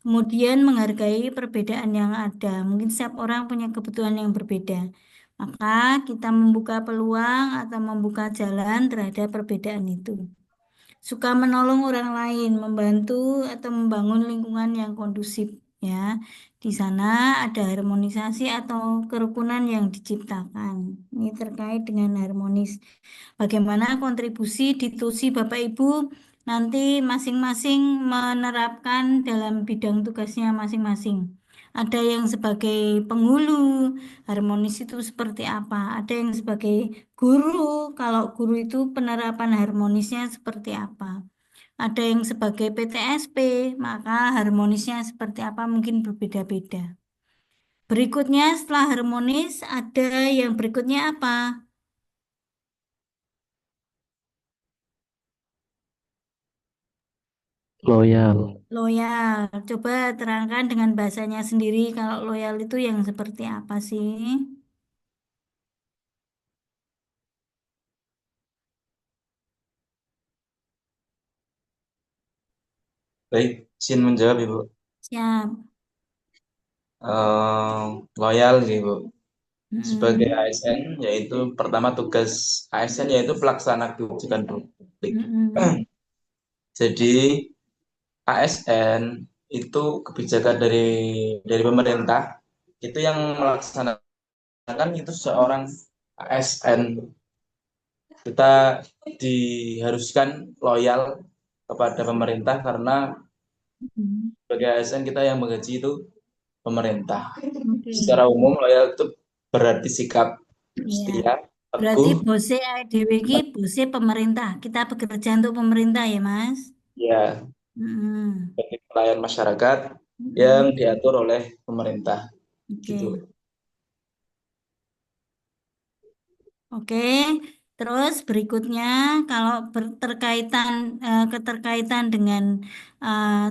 Kemudian menghargai perbedaan yang ada. Mungkin setiap orang punya kebutuhan yang berbeda. Maka kita membuka peluang atau membuka jalan terhadap perbedaan itu. Suka menolong orang lain, membantu atau membangun lingkungan yang kondusif ya. Di sana ada harmonisasi atau kerukunan yang diciptakan. Ini terkait dengan harmonis. Bagaimana kontribusi ditusi Bapak Ibu nanti masing-masing menerapkan dalam bidang tugasnya masing-masing. Ada yang sebagai penghulu, harmonis itu seperti apa? Ada yang sebagai guru, kalau guru itu penerapan harmonisnya seperti apa? Ada yang sebagai PTSP, maka harmonisnya seperti apa mungkin berbeda-beda. Berikutnya setelah harmonis ada yang berikutnya apa? Loyal. Loyal. Coba terangkan dengan bahasanya sendiri kalau loyal itu yang seperti apa sih? Baik, izin menjawab Ibu. Siap. Loyal sih Ibu. Sebagai Mm-mm. ASN yaitu pertama tugas ASN yaitu pelaksana kebijakan publik. Mm-mm. Jadi ASN itu kebijakan dari pemerintah itu yang melaksanakan itu seorang ASN. Kita diharuskan loyal kepada pemerintah karena Mm-mm. sebagai ASN kita yang menggaji itu pemerintah. Oke. Secara umum loyal itu berarti sikap Iya. setia, Berarti teguh, bose ADW ini bose pemerintah. Kita bekerja untuk pemerintah ya, Mas? ya Mm-mm. bagi pelayan masyarakat yang Mm-mm. diatur oleh pemerintah. Gitu. Oke. Oke, terus berikutnya kalau keterkaitan dengan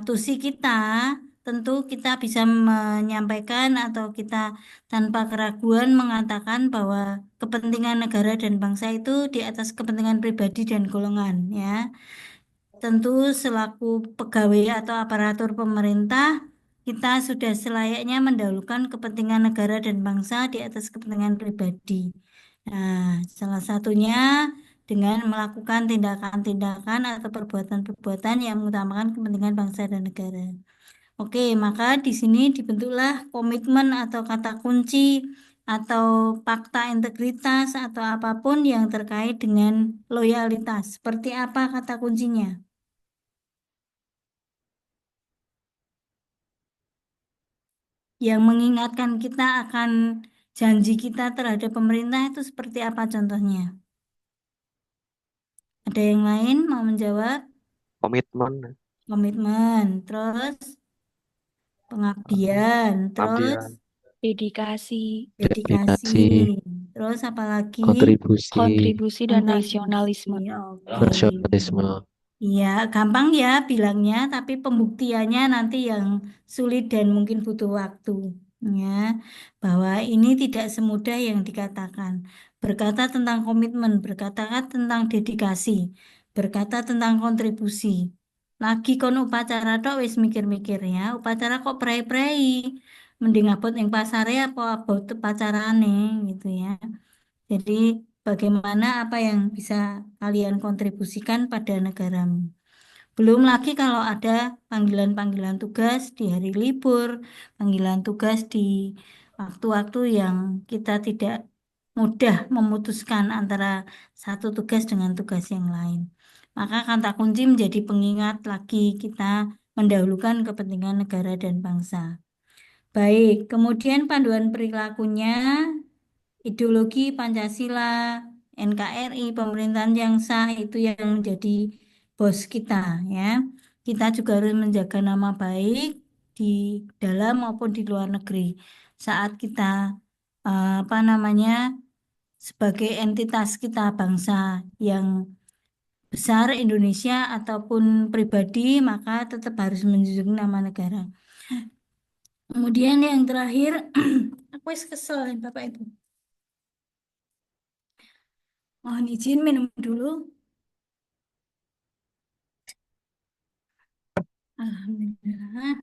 tusi kita, tentu kita bisa menyampaikan atau kita tanpa keraguan mengatakan bahwa kepentingan negara dan bangsa itu di atas kepentingan pribadi dan golongan, ya. Tentu selaku pegawai atau aparatur pemerintah, kita sudah selayaknya mendahulukan kepentingan negara dan bangsa di atas kepentingan pribadi. Nah, salah satunya dengan melakukan tindakan-tindakan atau perbuatan-perbuatan yang mengutamakan kepentingan bangsa dan negara. Oke, maka di sini dibentuklah komitmen atau kata kunci atau fakta integritas atau apapun yang terkait dengan loyalitas. Seperti apa kata kuncinya? Yang mengingatkan kita akan janji kita terhadap pemerintah itu seperti apa contohnya? Ada yang lain mau menjawab? Komitmen, Komitmen, terus pengabdian, terus pengabdian, Dedikasi, dedikasi, dedikasi, terus apa lagi? kontribusi, kontribusi, dan Kontribusi. nasionalisme. Oke. nasionalisme. Iya, gampang ya bilangnya, tapi pembuktiannya nanti yang sulit dan mungkin butuh waktu. Ya, bahwa ini tidak semudah yang dikatakan. Berkata tentang komitmen, berkata tentang dedikasi, berkata tentang kontribusi. Lagi kon upacara tok wis mikir-mikir ya, upacara kok prei-prei. Mending abot yang pasare apa abot upacarane gitu ya. Jadi bagaimana apa yang bisa kalian kontribusikan pada negaramu. Belum lagi kalau ada panggilan-panggilan tugas di hari libur, panggilan tugas di waktu-waktu yang kita tidak mudah memutuskan antara satu tugas dengan tugas yang lain. Maka kata kunci menjadi pengingat lagi kita mendahulukan kepentingan negara dan bangsa. Baik, kemudian panduan perilakunya ideologi Pancasila, NKRI, pemerintahan yang sah itu yang menjadi bos kita ya. Kita juga harus menjaga nama baik di dalam maupun di luar negeri saat kita apa namanya sebagai entitas kita bangsa yang besar Indonesia ataupun pribadi maka tetap harus menjunjung nama negara. Kemudian yang terakhir aku kesel Bapak Ibu. Mohon izin minum dulu. Alhamdulillah.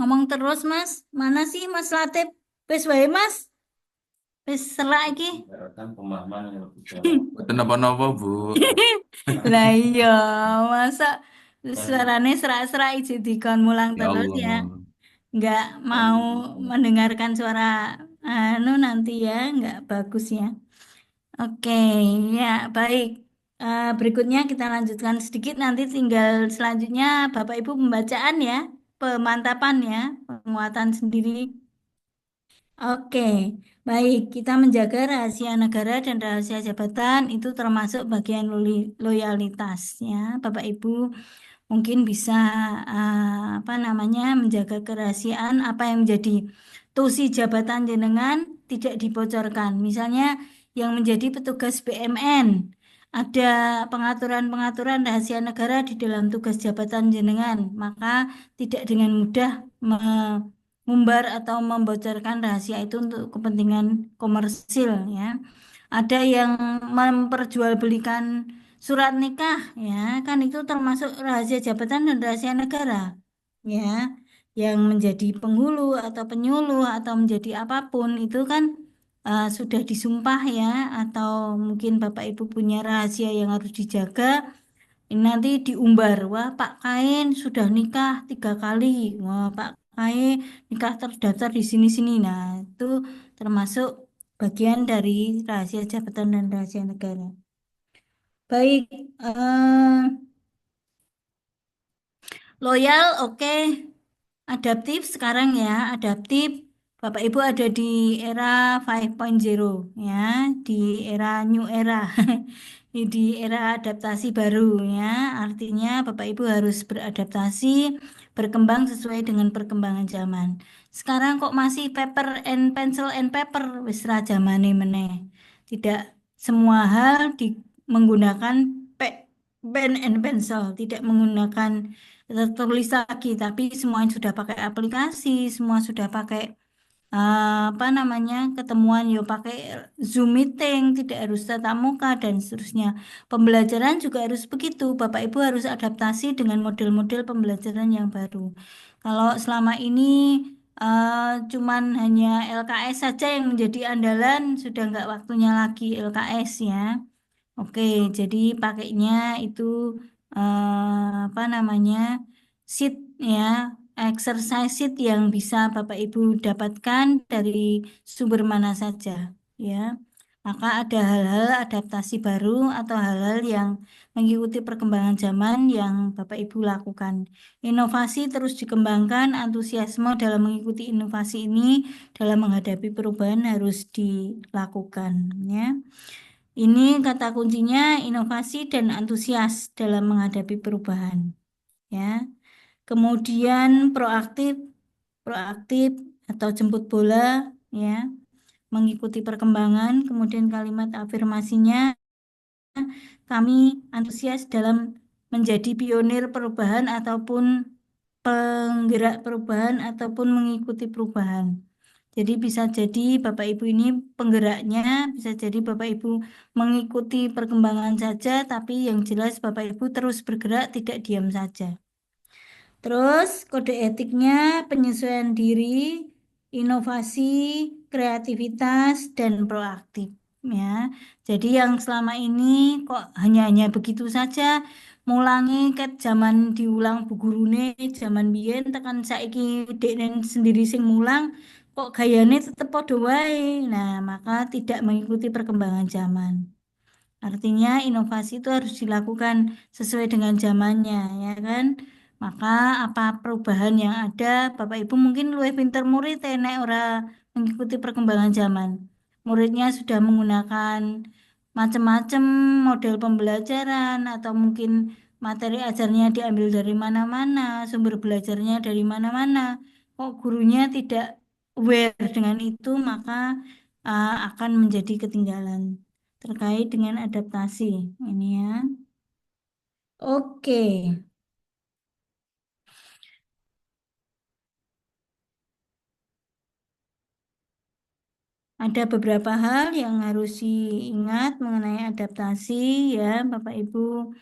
Ngomong terus, Mas. Mana sih Mas Latif? Wis wae, Mas. Wis selak iki. Betul napa-napa, Bu. Lah iya, masa suarane serak-serak iki dikon mulang Ya terus ya. Allah. Nggak mau mendengarkan suara nanti ya, nggak bagus ya. Oke, ya baik. Berikutnya kita lanjutkan sedikit nanti tinggal selanjutnya Bapak Ibu pembacaan ya, pemantapan ya, penguatan sendiri. Oke, baik. Kita menjaga rahasia negara dan rahasia jabatan itu termasuk bagian loyalitas ya, Bapak Ibu. Mungkin bisa apa namanya menjaga kerahasiaan apa yang menjadi tusi jabatan jenengan tidak dibocorkan. Misalnya yang menjadi petugas BMN ada pengaturan-pengaturan rahasia negara di dalam tugas jabatan jenengan, maka tidak dengan mudah mengumbar atau membocorkan rahasia itu untuk kepentingan komersil ya. Ada yang memperjualbelikan surat nikah ya kan itu termasuk rahasia jabatan dan rahasia negara ya yang menjadi penghulu atau penyuluh atau menjadi apapun itu kan sudah disumpah ya atau mungkin Bapak Ibu punya rahasia yang harus dijaga ini nanti diumbar wah Pak Kain sudah nikah 3 kali wah Pak Kain nikah terdaftar di sini-sini nah itu termasuk bagian dari rahasia jabatan dan rahasia negara. Baik, loyal, oke. Adaptif sekarang ya, adaptif. Bapak Ibu ada di era 5.0 ya, di era new era, di era adaptasi baru ya. Artinya Bapak Ibu harus beradaptasi, berkembang sesuai dengan perkembangan zaman. Sekarang kok masih paper and pencil and paper, wis ra zamane meneh. Tidak semua hal menggunakan pen and pencil, tidak menggunakan tertulis lagi, tapi semuanya sudah pakai aplikasi, semua sudah pakai apa namanya ketemuan yo pakai Zoom meeting, tidak harus tatap muka dan seterusnya. Pembelajaran juga harus begitu. Bapak Ibu harus adaptasi dengan model-model pembelajaran yang baru. Kalau selama ini cuman hanya LKS saja yang menjadi andalan, sudah nggak waktunya lagi LKS ya. Oke, jadi pakainya itu apa namanya sheet ya, exercise sheet yang bisa Bapak Ibu dapatkan dari sumber mana saja ya. Maka ada hal-hal adaptasi baru atau hal-hal yang mengikuti perkembangan zaman yang Bapak Ibu lakukan. Inovasi terus dikembangkan, antusiasme dalam mengikuti inovasi ini dalam menghadapi perubahan harus dilakukan, ya. Ini kata kuncinya inovasi dan antusias dalam menghadapi perubahan, ya. Kemudian proaktif, proaktif atau jemput bola, ya, mengikuti perkembangan. Kemudian kalimat afirmasinya, kami antusias dalam menjadi pionir perubahan ataupun penggerak perubahan ataupun mengikuti perubahan. Jadi bisa jadi Bapak Ibu ini penggeraknya, bisa jadi Bapak Ibu mengikuti perkembangan saja, tapi yang jelas Bapak Ibu terus bergerak, tidak diam saja. Terus kode etiknya penyesuaian diri, inovasi, kreativitas, dan proaktif, ya. Jadi yang selama ini kok hanya begitu saja, mulangi ket zaman diulang bu gurune zaman biyen tekan saiki dekne sendiri sing mulang kok gayane tetep padha wae. Nah, maka tidak mengikuti perkembangan zaman. Artinya inovasi itu harus dilakukan sesuai dengan zamannya, ya kan? Maka apa perubahan yang ada, Bapak Ibu mungkin luwih pinter murid nek ora mengikuti perkembangan zaman. Muridnya sudah menggunakan macam-macam model pembelajaran atau mungkin materi ajarnya diambil dari mana-mana, sumber belajarnya dari mana-mana. Kok gurunya tidak aware dengan itu, maka akan menjadi ketinggalan terkait dengan adaptasi ini, ya. Oke, ada beberapa hal yang harus diingat mengenai adaptasi, ya Bapak Ibu.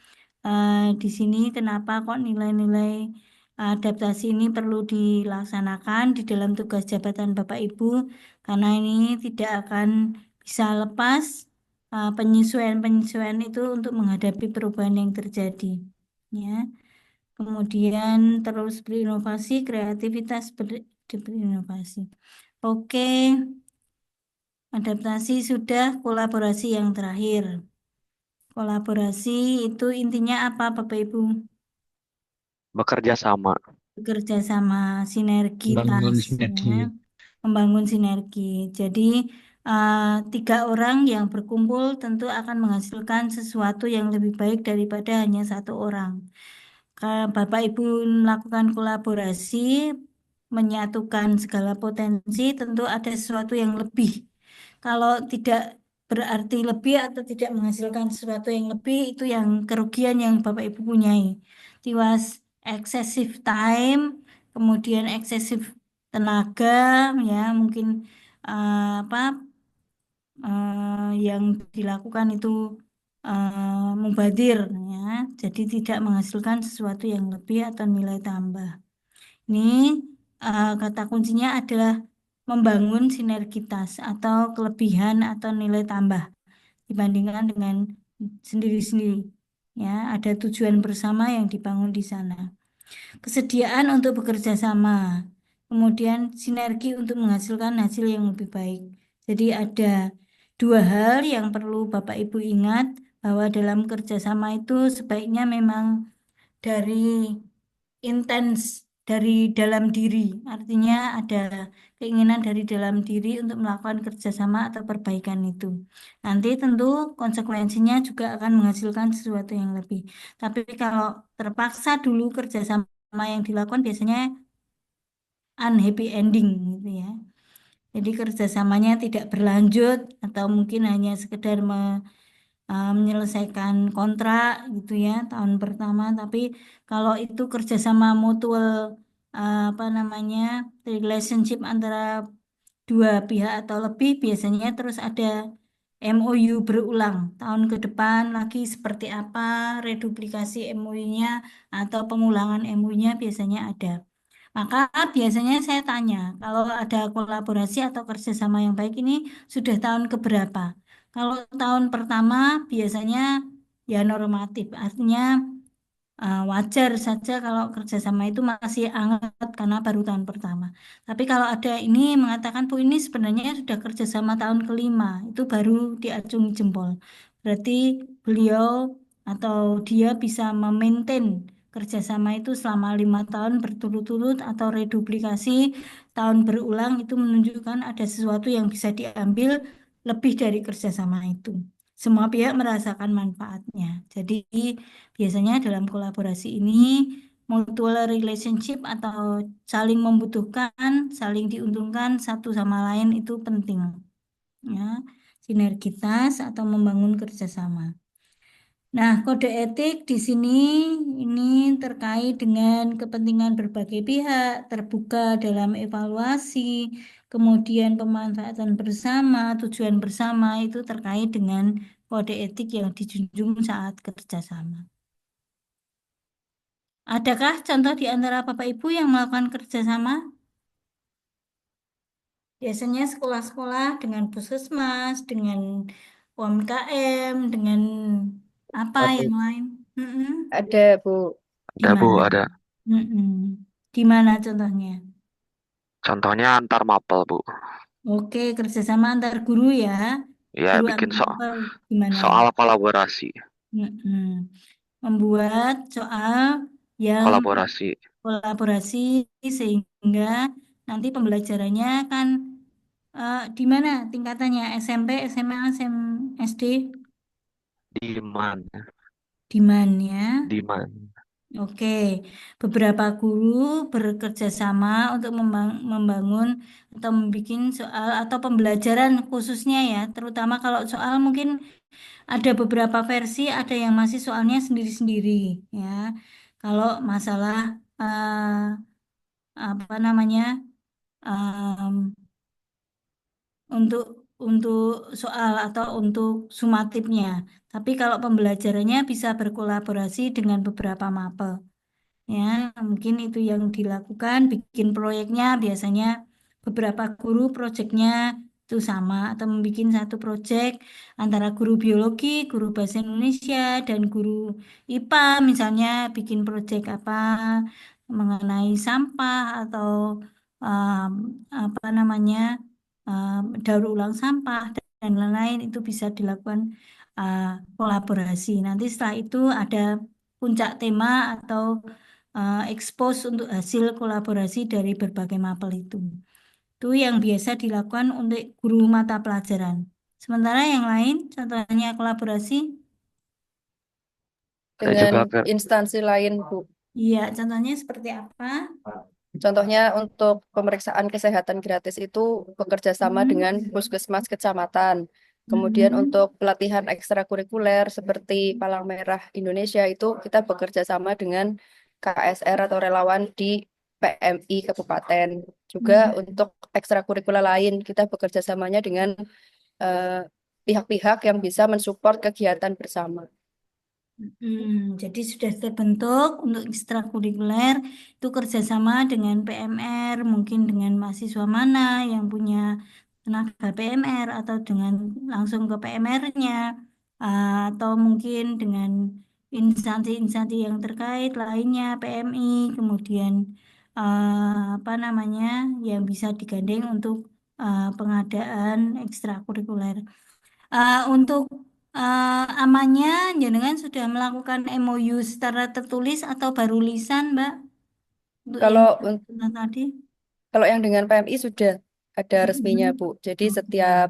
Di sini kenapa kok nilai-nilai adaptasi ini perlu dilaksanakan di dalam tugas jabatan Bapak Ibu, karena ini tidak akan bisa lepas penyesuaian-penyesuaian itu untuk menghadapi perubahan yang terjadi, ya. Kemudian terus berinovasi, kreativitas berinovasi. Oke, adaptasi sudah, kolaborasi yang terakhir. Kolaborasi itu intinya apa, Bapak Ibu? Bekerja sama. Bekerja sama, Bangun sinergitas, sinergi. ya. Membangun sinergi. Jadi, tiga orang yang berkumpul tentu akan menghasilkan sesuatu yang lebih baik daripada hanya satu orang. Kalau Bapak Ibu melakukan kolaborasi, menyatukan segala potensi, tentu ada sesuatu yang lebih. Kalau tidak berarti lebih atau tidak menghasilkan sesuatu yang lebih, itu yang kerugian yang Bapak Ibu punyai. Tiwas excessive time, kemudian excessive tenaga, ya mungkin apa yang dilakukan itu mubazir, ya. Jadi tidak menghasilkan sesuatu yang lebih atau nilai tambah. Ini kata kuncinya adalah membangun sinergitas atau kelebihan atau nilai tambah dibandingkan dengan sendiri-sendiri. Ya, ada tujuan bersama yang dibangun di sana. Kesediaan untuk bekerja sama, kemudian sinergi untuk menghasilkan hasil yang lebih baik. Jadi ada dua hal yang perlu Bapak Ibu ingat, bahwa dalam kerjasama itu sebaiknya memang dari intens, dari dalam diri. Artinya ada keinginan dari dalam diri untuk melakukan kerjasama atau perbaikan itu. Nanti tentu konsekuensinya juga akan menghasilkan sesuatu yang lebih. Tapi kalau terpaksa dulu kerjasama yang dilakukan biasanya unhappy ending gitu, ya. Jadi kerjasamanya tidak berlanjut atau mungkin hanya sekedar menyelesaikan kontrak gitu, ya, tahun pertama. Tapi kalau itu kerjasama mutual, apa namanya, relationship antara dua pihak atau lebih, biasanya terus ada MOU berulang tahun ke depan lagi seperti apa, reduplikasi MOU-nya atau pengulangan MOU-nya biasanya ada. Maka biasanya saya tanya, kalau ada kolaborasi atau kerjasama yang baik ini sudah tahun keberapa? Kalau tahun pertama biasanya ya normatif, artinya wajar saja kalau kerjasama itu masih hangat karena baru tahun pertama. Tapi kalau ada ini mengatakan Bu ini sebenarnya sudah kerjasama tahun kelima, itu baru diacungi jempol. Berarti beliau atau dia bisa memaintain kerjasama itu selama 5 tahun berturut-turut atau reduplikasi tahun berulang itu menunjukkan ada sesuatu yang bisa diambil lebih dari kerjasama itu. Semua pihak merasakan manfaatnya. Jadi biasanya dalam kolaborasi ini mutual relationship atau saling membutuhkan, saling diuntungkan satu sama lain itu penting. Ya, sinergitas atau membangun kerjasama. Nah, kode etik di sini ini terkait dengan kepentingan berbagai pihak, terbuka dalam evaluasi, kemudian pemanfaatan bersama, tujuan bersama itu terkait dengan kode etik yang dijunjung saat kerjasama. Adakah contoh di antara Bapak Ibu yang melakukan kerjasama? Biasanya sekolah-sekolah dengan puskesmas, dengan UMKM, dengan apa Ada, yang lain? Mm-mm. ada Bu. Di Ada Bu, mana? ada. Mm-mm. Di mana contohnya? Contohnya antar mapel Bu. Oke, kerjasama antar guru ya. Ya Guru bikin antar apa gimana? soal kolaborasi, Mm-mm. Membuat soal yang kolaborasi kolaborasi sehingga nanti pembelajarannya kan di mana tingkatannya SMP, SMA, SD, demand, di mana ya? demand. Oke, beberapa guru bekerja sama untuk membangun atau membuat soal atau pembelajaran khususnya ya, terutama kalau soal mungkin ada beberapa versi, ada yang masih soalnya sendiri-sendiri ya. Kalau masalah apa namanya em, untuk soal atau untuk sumatifnya. Tapi kalau pembelajarannya bisa berkolaborasi dengan beberapa mapel. Ya, mungkin itu yang dilakukan, bikin proyeknya biasanya beberapa guru proyeknya itu sama atau membuat satu proyek antara guru biologi, guru bahasa Indonesia, dan guru IPA misalnya bikin proyek apa mengenai sampah atau um, apa namanya daur ulang sampah dan lain-lain itu bisa dilakukan uh, kolaborasi. Nanti setelah itu ada puncak tema atau expose untuk hasil kolaborasi dari berbagai mapel itu. Itu yang biasa dilakukan untuk guru mata pelajaran. Sementara yang lain, contohnya kolaborasi, Ada Dengan juga instansi lain Bu. iya, contohnya seperti apa? Contohnya untuk pemeriksaan kesehatan gratis itu bekerja sama dengan Hmm. puskesmas kecamatan. Kemudian Hmm. untuk pelatihan ekstrakurikuler seperti Palang Merah Indonesia itu kita bekerja sama dengan KSR atau relawan di PMI Kabupaten. Juga untuk ekstrakurikuler lain kita bekerja samanya dengan eh, pihak-pihak yang bisa mensupport kegiatan bersama. Jadi sudah terbentuk untuk ekstrakurikuler itu kerjasama dengan PMR, mungkin dengan mahasiswa mana yang punya tenaga PMR atau dengan langsung ke PMR-nya, atau mungkin dengan instansi-instansi yang terkait lainnya, PMI, kemudian apa namanya yang bisa digandeng untuk pengadaan ekstrakurikuler. Untuk amannya, jenengan sudah melakukan MOU secara tertulis atau baru lisan, Mbak? Untuk yang Kalau tadi? kalau yang dengan PMI sudah ada resminya Mm-mm. Bu. Jadi Oke. setiap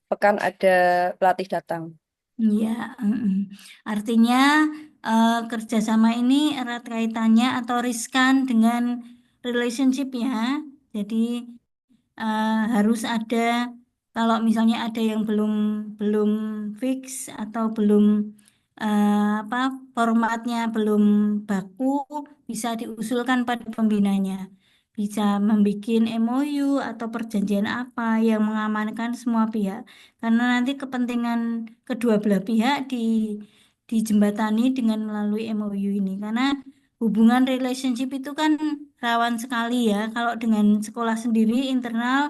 pekan ada pelatih datang. Iya, mm-mm. Artinya kerjasama ini erat kaitannya atau riskan dengan relationship ya. Jadi harus ada kalau misalnya ada yang belum belum fix atau belum apa formatnya belum baku bisa diusulkan pada pembinanya bisa membuat MOU atau perjanjian apa yang mengamankan semua pihak karena nanti kepentingan kedua belah pihak dijembatani dengan melalui MOU ini karena hubungan relationship itu kan rawan sekali ya. Kalau dengan sekolah sendiri internal,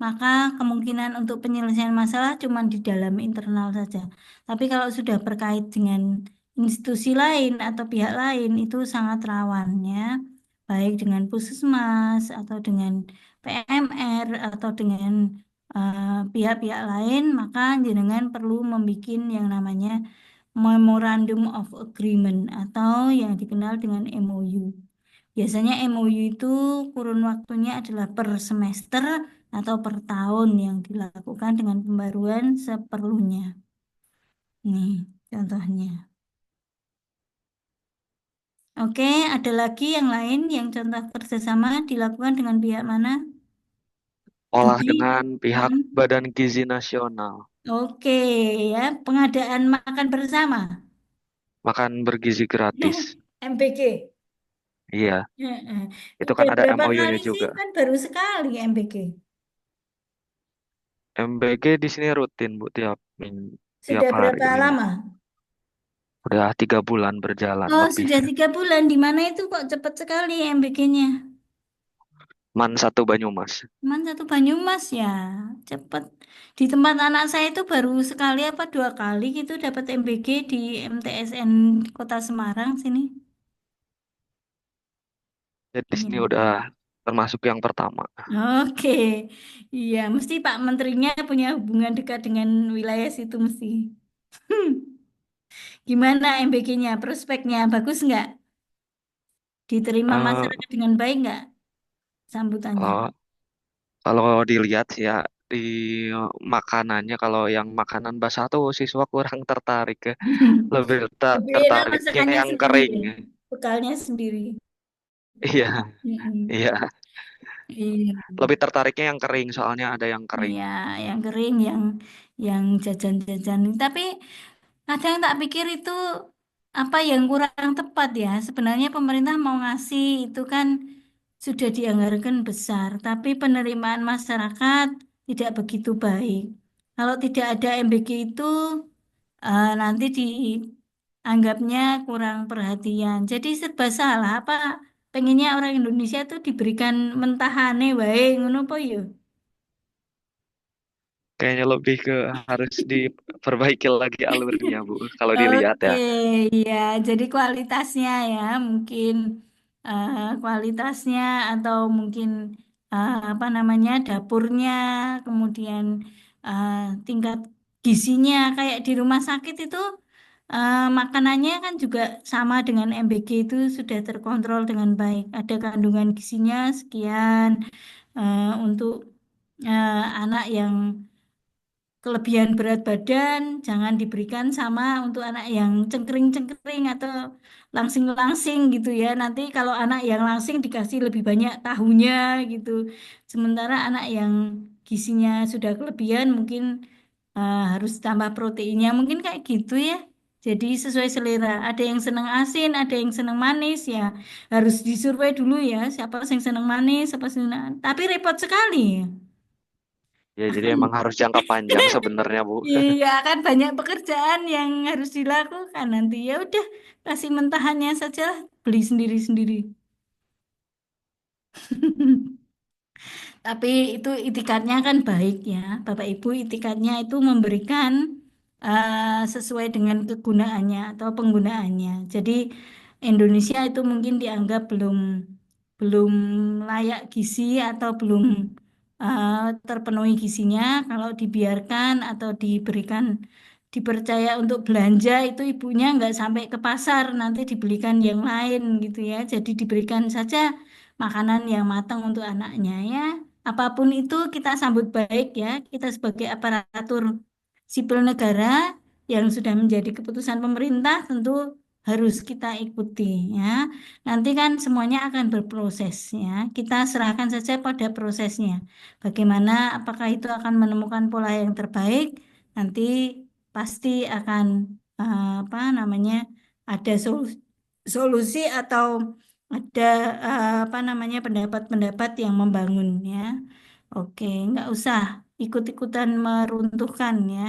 maka kemungkinan untuk penyelesaian masalah cuma di dalam internal saja. Tapi kalau sudah berkait dengan institusi lain atau pihak lain itu sangat rawan ya, baik dengan puskesmas atau dengan PMR atau dengan pihak-pihak lain, maka jenengan perlu membuat yang namanya Memorandum of Agreement atau yang dikenal dengan MOU. Biasanya MOU itu kurun waktunya adalah per semester atau per tahun yang dilakukan dengan pembaruan seperlunya. Nih, contohnya. Oke, ada lagi yang lain yang contoh kerjasama dilakukan dengan pihak mana? Olah Gizi? dengan pihak Hmm? Badan Gizi Nasional. Oke, ya, pengadaan makan bersama. Makan bergizi gratis. MBG. Iya, Heeh. itu kan Udah ada berapa kali MOU-nya sih? juga. Kan baru sekali MBG. MBG di sini rutin, Bu, tiap Sudah hari berapa minggu. lama? Udah 3 bulan berjalan Oh, lebih. sudah 3 bulan. Di mana itu kok cepat sekali MBG-nya? Man 1 Banyumas. Cuman satu Banyumas ya, cepet. Di tempat anak saya itu baru sekali apa 2 kali gitu dapat MBG di MTSN Kota Semarang sini. Jadi di sini Iya. udah termasuk yang pertama. Oke, iya, mesti Pak Menterinya punya hubungan dekat dengan wilayah situ mesti. Gimana MBG-nya? Prospeknya bagus nggak? Diterima Eh, masyarakat dengan baik nggak sambutannya? kalau kalau dilihat sih ya di makanannya, kalau yang makanan basah tuh siswa kurang tertarik ya. Lebih Lebih enak tertariknya masakannya yang sendiri, kering. ya? Bekalnya sendiri. Iya, Mm-mm. iya. Iya. Lebih tertariknya yang kering, soalnya ada yang kering. Iya, yang kering, yang jajan-jajan. Tapi kadang tak pikir itu apa yang kurang tepat ya. Sebenarnya pemerintah mau ngasih itu kan sudah dianggarkan besar, tapi penerimaan masyarakat tidak begitu baik. Kalau tidak ada MBG itu nanti dianggapnya kurang perhatian. Jadi serba salah. Apa pengennya orang Indonesia itu diberikan mentahane wae ngono apa ya? Kayaknya lebih ke harus diperbaiki lagi alurnya, Bu. Kalau dilihat Oke, ya. ya, jadi kualitasnya ya, mungkin kualitasnya atau mungkin apa namanya dapurnya, kemudian eh, tingkat gizinya kayak di rumah sakit itu makanannya kan juga sama dengan MBG itu sudah terkontrol dengan baik. Ada kandungan gizinya sekian untuk anak yang kelebihan berat badan jangan diberikan sama untuk anak yang cengkering-cengkering atau langsing-langsing gitu ya. Nanti kalau anak yang langsing dikasih lebih banyak tahunya gitu. Sementara anak yang gizinya sudah kelebihan mungkin harus tambah proteinnya. Mungkin kayak gitu ya. Jadi sesuai selera. Ada yang senang asin, ada yang senang manis ya. Harus disurvei dulu ya. Siapa yang senang manis, siapa yang senang. Tapi repot sekali. Ya, jadi emang harus jangka panjang sebenarnya, Bu. Iya kan banyak pekerjaan yang harus dilakukan nanti ya udah kasih mentahannya saja lah, beli sendiri-sendiri. Tapi itu itikadnya kan baik ya, Bapak Ibu itikadnya itu memberikan sesuai dengan kegunaannya atau penggunaannya. Jadi Indonesia itu mungkin dianggap belum belum layak gizi atau belum terpenuhi gizinya kalau dibiarkan atau diberikan dipercaya untuk belanja itu ibunya nggak sampai ke pasar nanti dibelikan yang lain gitu ya. Jadi diberikan saja makanan yang matang untuk anaknya ya. Apapun itu kita sambut baik ya. Kita sebagai aparatur sipil negara yang sudah menjadi keputusan pemerintah tentu harus kita ikuti ya. Nanti kan semuanya akan berproses ya. Kita serahkan saja pada prosesnya. Bagaimana apakah itu akan menemukan pola yang terbaik? Nanti pasti akan apa namanya ada solusi atau ada apa namanya pendapat-pendapat yang membangun ya. Oke, nggak usah ikut-ikutan meruntuhkan ya.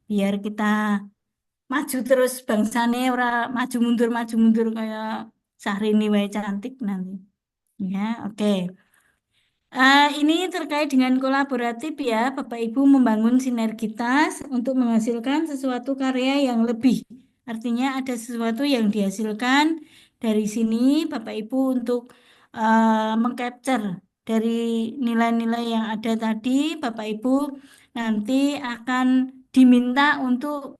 Biar kita maju terus bangsane ora maju mundur kayak Syahrini wae cantik nanti. Ya, oke. Ini terkait dengan kolaboratif ya, Bapak Ibu membangun sinergitas untuk menghasilkan sesuatu karya yang lebih Artinya ada sesuatu yang dihasilkan dari sini Bapak Ibu untuk mengcapture dari nilai-nilai yang ada tadi, Bapak Ibu nanti akan diminta untuk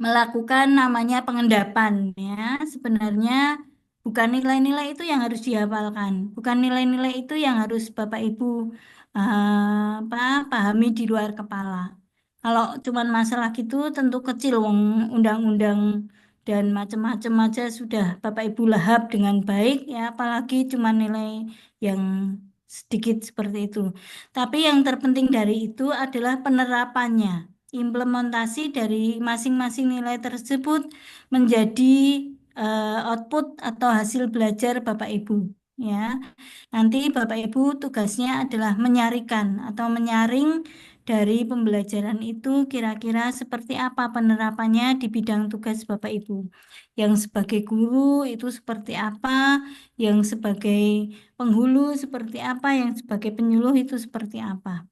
melakukan namanya pengendapan ya. Sebenarnya bukan nilai-nilai itu yang harus dihafalkan, bukan nilai-nilai itu yang harus Bapak Ibu apa, pahami di luar kepala. Kalau cuman masalah gitu tentu kecil wong undang-undang dan macam-macam aja sudah Bapak Ibu lahap dengan baik ya, apalagi cuma nilai yang sedikit seperti itu. Tapi yang terpenting dari itu adalah penerapannya. Implementasi dari masing-masing nilai tersebut menjadi output atau hasil belajar Bapak Ibu ya. Nanti Bapak Ibu tugasnya adalah menyarikan atau menyaring dari pembelajaran itu kira-kira seperti apa penerapannya di bidang tugas Bapak Ibu. Yang sebagai guru itu seperti apa, yang sebagai penghulu seperti apa, yang sebagai penyuluh itu seperti apa.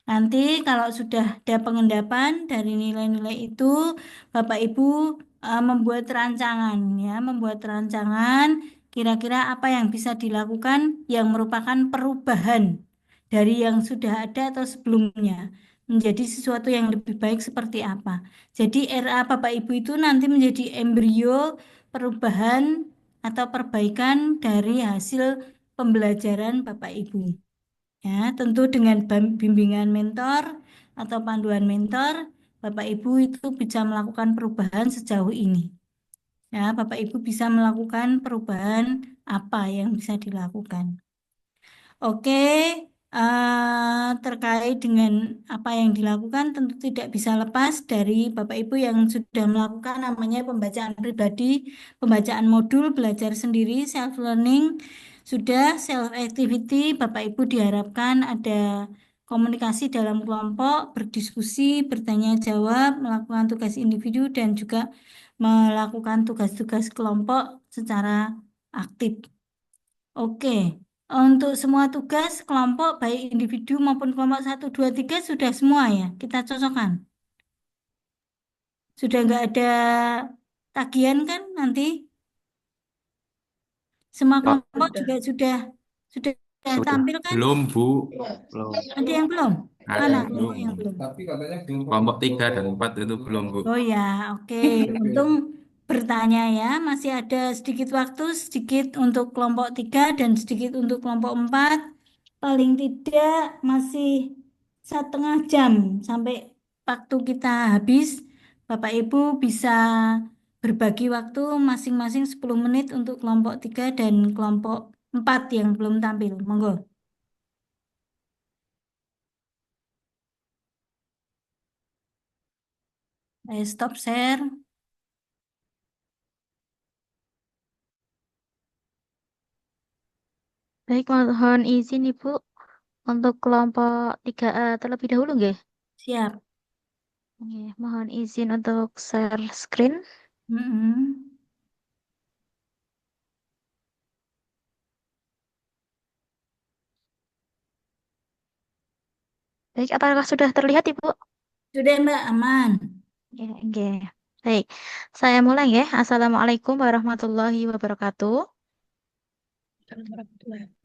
Nanti kalau sudah ada pengendapan dari nilai-nilai itu, Bapak Ibu membuat rancangan ya, membuat rancangan kira-kira apa yang bisa dilakukan yang merupakan perubahan dari yang sudah ada atau sebelumnya menjadi sesuatu yang lebih baik seperti apa. Jadi RA Bapak Ibu itu nanti menjadi embrio perubahan atau perbaikan dari hasil pembelajaran Bapak Ibu. Ya, tentu dengan bimbingan mentor atau panduan mentor, Bapak Ibu itu bisa melakukan perubahan sejauh ini. Ya, Bapak Ibu bisa melakukan perubahan apa yang bisa dilakukan. Oke, terkait dengan apa yang dilakukan tentu tidak bisa lepas dari Bapak Ibu yang sudah melakukan namanya pembacaan pribadi, pembacaan modul, belajar sendiri, self learning, sudah self activity, Bapak Ibu diharapkan ada komunikasi dalam kelompok, berdiskusi, bertanya jawab, melakukan tugas individu dan juga melakukan tugas-tugas kelompok secara aktif. Oke, untuk semua tugas kelompok baik individu maupun kelompok 1, 2, 3 sudah semua ya, kita cocokkan. Sudah nggak ada tagihan kan nanti? Semua Pak, kelompok juga sudah sudah. tampil kan? Belum, Bu. Belum. Ada yang belum? Ada Mana yang kelompok belum. yang belum? Kelompok 3 dan 4 itu belum, Bu. Oh ya, oke. Untung bertanya ya, masih ada sedikit waktu, sedikit untuk kelompok 3 dan sedikit untuk kelompok 4. Paling tidak masih 1,5 jam sampai waktu kita habis. Bapak Ibu bisa berbagi waktu masing-masing 10 menit untuk kelompok 3 dan kelompok 4 yang belum tampil. Monggo. Saya stop share. Baik, mohon izin Ibu untuk kelompok 3A terlebih dahulu nggih. Siap. Nggih, mohon izin untuk share screen. Mm-mm. Baik, apakah sudah terlihat Ibu? Sudah Mbak, aman. Nggih. Baik, saya mulai ya. Assalamualaikum warahmatullahi wabarakatuh.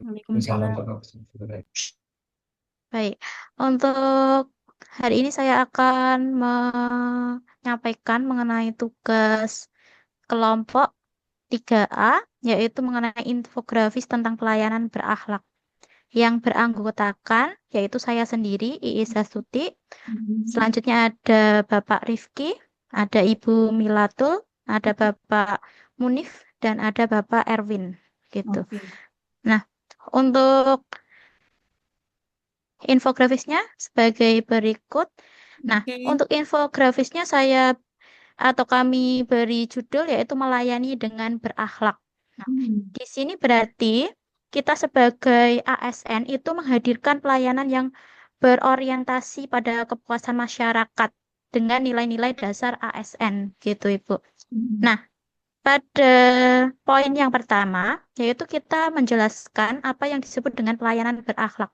Waalaikumsalam. Baik, untuk hari ini saya akan menyampaikan mengenai tugas kelompok 3A, yaitu mengenai infografis tentang pelayanan berakhlak. Yang beranggotakan, yaitu saya sendiri, Iis Astuti. Selanjutnya ada Bapak Rifki, ada Ibu Milatul, ada Bapak Munif, dan ada Bapak Erwin. Gitu. Oke. Nah, untuk infografisnya sebagai berikut. Nah, Oke. untuk infografisnya saya atau kami beri judul yaitu melayani dengan berakhlak. Nah, di sini berarti kita sebagai ASN itu menghadirkan pelayanan yang berorientasi pada kepuasan masyarakat dengan nilai-nilai dasar ASN gitu Ibu. Nah, pada poin yang pertama yaitu kita menjelaskan apa yang disebut dengan pelayanan berakhlak.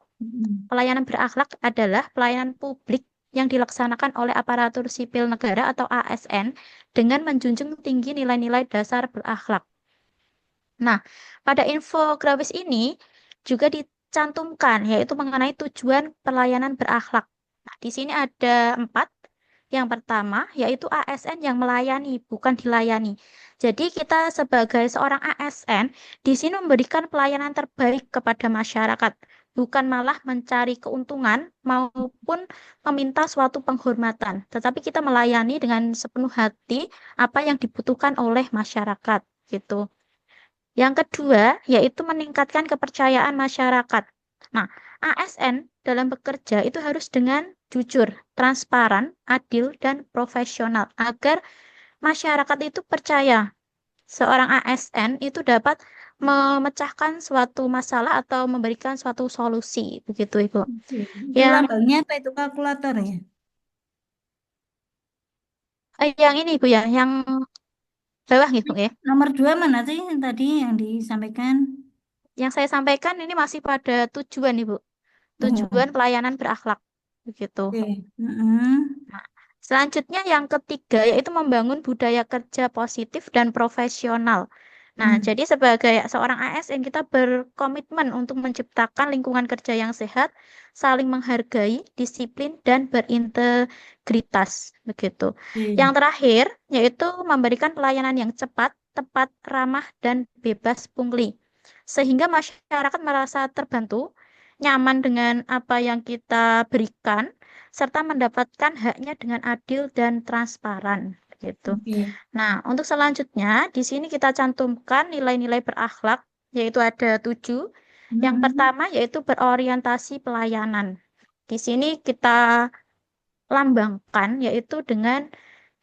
Pelayanan berakhlak adalah pelayanan publik yang dilaksanakan oleh aparatur sipil negara atau ASN dengan menjunjung tinggi nilai-nilai dasar berakhlak. Nah, pada infografis ini juga dicantumkan yaitu mengenai tujuan pelayanan berakhlak. Nah, di sini ada 4. Yang pertama yaitu ASN yang melayani, bukan dilayani. Jadi kita sebagai seorang ASN di sini memberikan pelayanan terbaik kepada masyarakat, bukan malah mencari keuntungan maupun meminta suatu penghormatan, tetapi kita melayani dengan sepenuh hati apa yang dibutuhkan oleh masyarakat, gitu. Yang kedua, yaitu meningkatkan kepercayaan masyarakat. Nah, ASN dalam bekerja itu harus dengan jujur, transparan, adil, dan profesional agar masyarakat itu percaya seorang ASN itu dapat memecahkan suatu masalah atau memberikan suatu solusi, begitu Ibu. Oke. Itu Yang lambangnya apa itu kalkulator ya? yang ini Ibu ya, yang bawah gitu ya. Nomor 2 mana sih yang tadi yang disampaikan? Yang saya sampaikan ini masih pada tujuan Ibu. Tujuan pelayanan berakhlak, begitu. Oke. Mm-mm. Nah, selanjutnya yang ketiga yaitu membangun budaya kerja positif dan profesional. Nah, jadi sebagai seorang ASN kita berkomitmen untuk menciptakan lingkungan kerja yang sehat, saling menghargai, disiplin, dan berintegritas, begitu. Yang terakhir yaitu memberikan pelayanan yang cepat, tepat, ramah, dan bebas pungli, sehingga masyarakat merasa terbantu, nyaman dengan apa yang kita berikan, serta mendapatkan haknya dengan adil dan transparan, gitu. Oke. Nah, untuk selanjutnya, di sini kita cantumkan nilai-nilai berakhlak, yaitu ada 7. Yang pertama yaitu berorientasi pelayanan. Di sini kita lambangkan yaitu dengan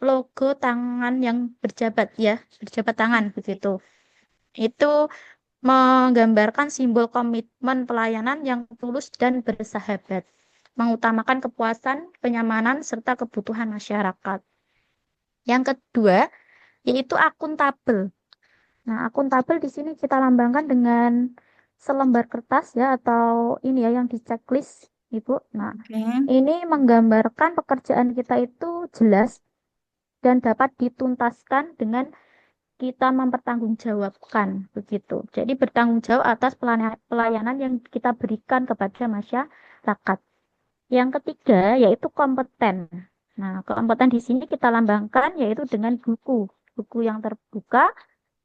logo tangan yang berjabat ya, berjabat tangan begitu. Itu menggambarkan simbol komitmen pelayanan yang tulus dan bersahabat, mengutamakan kepuasan, kenyamanan, serta kebutuhan masyarakat. Yang kedua, yaitu akuntabel. Nah, akuntabel di sini kita lambangkan dengan selembar kertas ya, atau ini ya yang di checklist, Ibu. Nah, ini menggambarkan pekerjaan kita itu jelas dan dapat dituntaskan dengan kita mempertanggungjawabkan, begitu. Jadi bertanggung jawab atas pelayanan yang kita berikan kepada masyarakat. Yang ketiga yaitu kompeten. Nah, kompeten di sini kita lambangkan yaitu dengan buku yang terbuka.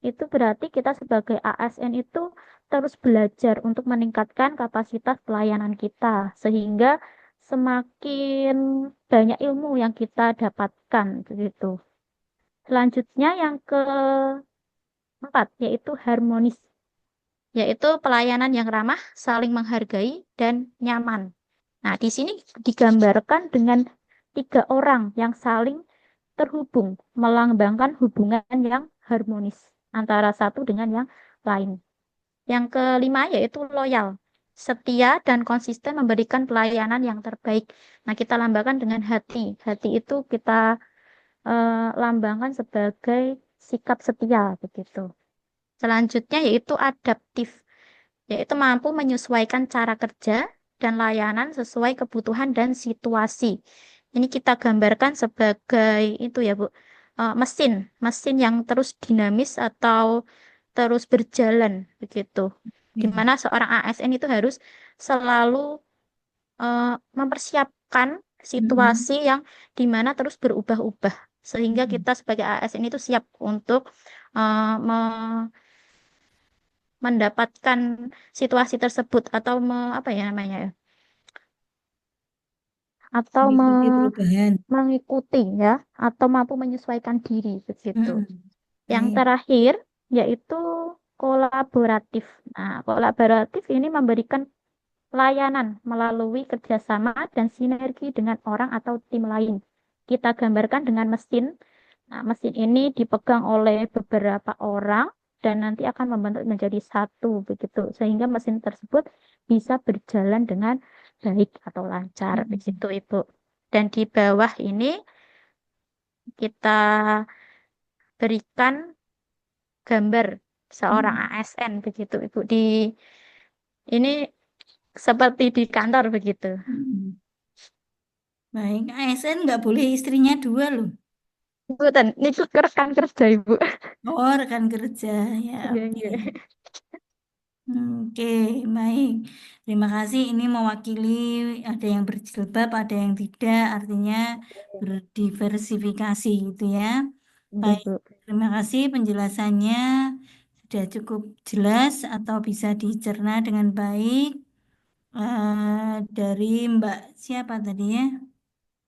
Itu berarti kita sebagai ASN itu terus belajar untuk meningkatkan kapasitas pelayanan kita sehingga semakin banyak ilmu yang kita dapatkan, begitu. Selanjutnya yang keempat yaitu harmonis, yaitu pelayanan yang ramah, saling menghargai, dan nyaman. Nah, di sini digambarkan dengan 3 orang yang saling terhubung, melambangkan hubungan yang harmonis antara satu dengan yang lain. Yang kelima yaitu loyal, setia dan konsisten memberikan pelayanan yang terbaik. Nah, kita lambangkan dengan hati. Hati itu kita lambangkan sebagai sikap setia, begitu. Selanjutnya yaitu adaptif, yaitu mampu menyesuaikan cara kerja dan layanan sesuai kebutuhan dan situasi. Ini kita gambarkan sebagai itu ya Bu, mesin yang terus dinamis atau terus berjalan, begitu. Dimana seorang ASN itu harus selalu mempersiapkan situasi yang dimana terus berubah-ubah, sehingga kita sebagai ASN itu siap untuk mendapatkan situasi tersebut atau apa ya namanya ya, atau Mengikuti perubahan. mengikuti ya, atau mampu menyesuaikan diri, begitu. Yang Baik. terakhir yaitu kolaboratif. Nah, kolaboratif ini memberikan layanan melalui kerjasama dan sinergi dengan orang atau tim lain. Kita gambarkan dengan mesin. Nah, mesin ini dipegang oleh beberapa orang dan nanti akan membentuk menjadi satu, begitu. Sehingga mesin tersebut bisa berjalan dengan baik atau lancar, begitu Ibu. Dan di bawah ini kita berikan gambar seorang ASN, begitu Ibu. Ini seperti di kantor begitu. Baik, ASN nggak boleh istrinya dua loh. Bukan, niku rekan kerja Ibu. Oh, rekan kerja. Ya, Iya, oke. iya. Oke, baik. Terima kasih. Ini mewakili ada yang berjilbab, ada yang tidak. Artinya berdiversifikasi gitu ya. Iya, Baik, Bu. terima kasih penjelasannya. Sudah cukup jelas atau bisa dicerna dengan baik. Dari Mbak siapa tadi ya?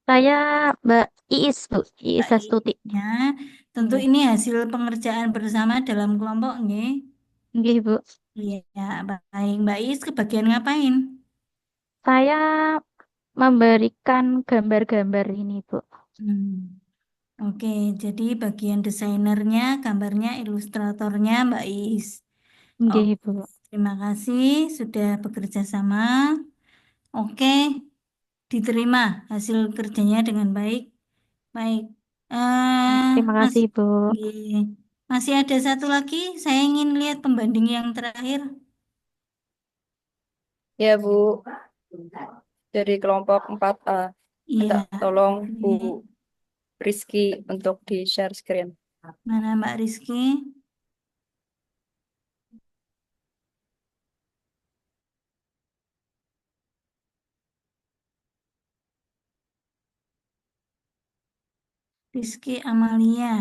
Saya Mbak Iis, Bu. Iis Mbak Astuti. Ya, tentu Iya. ini hasil pengerjaan bersama dalam kelompok, nggih. Nggih, Bu. Iya, baik. Mbak Is kebagian ngapain? Saya memberikan gambar-gambar ini, Bu. Hmm. Oke, jadi bagian desainernya, gambarnya, ilustratornya Mbak Is. Oh, Nggih, Bu. terima kasih sudah bekerja sama. Oke, diterima hasil kerjanya dengan baik. Baik. Terima Mas, kasih, Bu. nggih. Masih ada satu lagi. Saya ingin lihat pembanding yang terakhir. Ya, Bu, dari kelompok 4A. Minta Iya. tolong Bu Oke. Rizky untuk di-share screen. Mana Mbak Rizky? Rizky Amalia.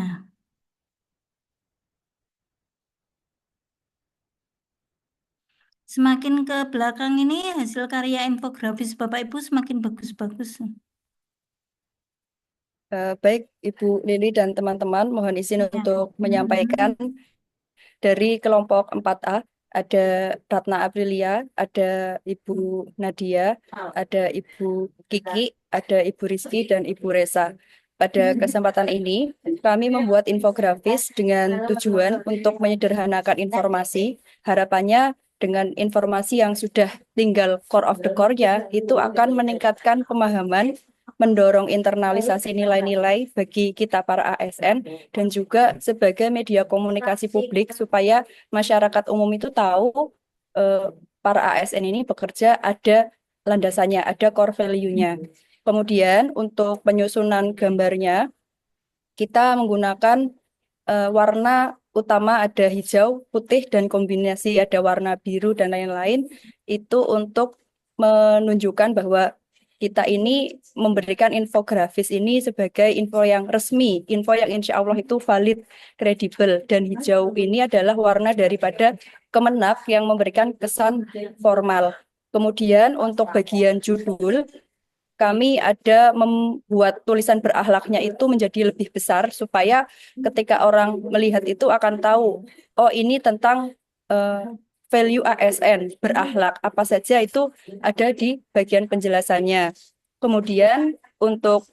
Semakin ke belakang ini hasil karya infografis Bapak Ibu semakin bagus-bagus. Baik, Ibu Lili dan teman-teman, mohon izin Ya. untuk menyampaikan dari kelompok 4A, ada Ratna Aprilia, ada Ibu Nadia, ada Ibu Kiki, ada Ibu Rizky, dan Ibu Resa. Pada kesempatan ini, kami membuat infografis dengan tujuan untuk menyederhanakan informasi. Harapannya dengan informasi yang sudah tinggal core of the core-nya, itu akan meningkatkan pemahaman, mendorong internalisasi nilai-nilai bagi kita para ASN, dan juga sebagai media komunikasi publik supaya masyarakat umum itu tahu eh, para ASN ini bekerja ada landasannya, ada core value-nya. Kemudian untuk penyusunan gambarnya, kita menggunakan warna utama ada hijau, putih, dan kombinasi ada warna biru dan lain-lain. Itu untuk menunjukkan bahwa kita ini memberikan infografis ini sebagai info yang resmi, info yang insya Allah itu valid, kredibel, dan hijau ini adalah warna daripada Kemenak yang memberikan kesan formal. Kemudian untuk bagian judul, kami ada membuat tulisan berakhlaknya itu menjadi lebih besar supaya ketika orang melihat itu akan tahu, oh ini tentang eh, value ASN, berakhlak, apa saja itu ada di bagian penjelasannya. Kemudian untuk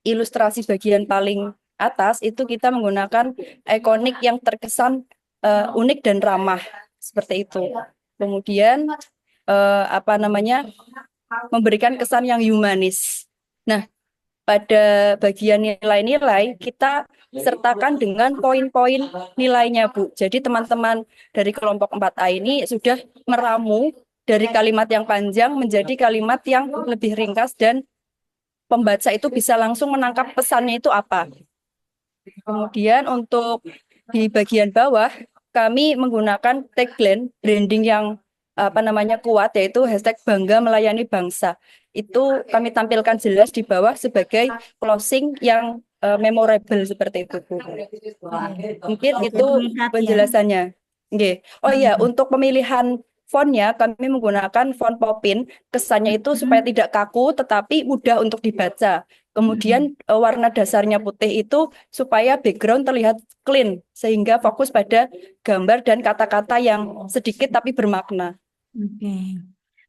ilustrasi bagian paling atas itu kita menggunakan ikonik yang terkesan unik dan ramah, seperti itu. Kemudian apa namanya, memberikan kesan yang humanis. Nah, pada bagian nilai-nilai kita sertakan dengan poin-poin nilainya, Bu. Jadi teman-teman dari kelompok 4A ini sudah meramu dari kalimat yang panjang menjadi kalimat yang lebih ringkas dan pembaca itu bisa langsung menangkap pesannya itu apa. Kemudian untuk di bagian bawah kami menggunakan tagline branding yang apa namanya kuat, yaitu hashtag bangga melayani bangsa. Itu kami tampilkan jelas di bawah sebagai closing yang memorable seperti itu, Bu. Mungkin itu Mengikat ya. penjelasannya. Nggih. Oh iya, untuk pemilihan fontnya kami menggunakan font Popin. Kesannya itu supaya tidak kaku tetapi mudah untuk dibaca. Kemudian warna dasarnya putih itu supaya background terlihat clean sehingga fokus pada gambar dan kata-kata yang sedikit tapi bermakna. Oke,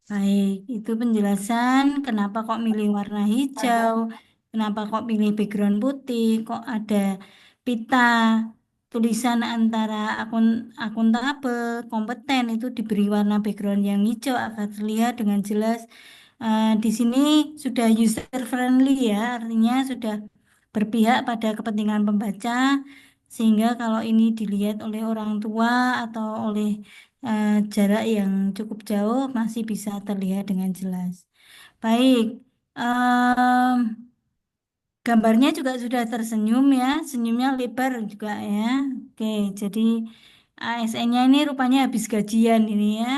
baik. Itu penjelasan kenapa kok milih warna hijau, kenapa kok milih background putih, kok ada pita tulisan antara akuntabel, kompeten itu diberi warna background yang hijau agar terlihat dengan jelas. Di sini sudah user friendly ya, artinya sudah berpihak pada kepentingan pembaca, sehingga kalau ini dilihat oleh orang tua atau oleh jarak yang cukup jauh masih bisa terlihat dengan jelas. Baik, Em, Gambarnya juga sudah tersenyum ya, senyumnya lebar juga ya. Oke, jadi ASN-nya ini rupanya habis gajian ini ya.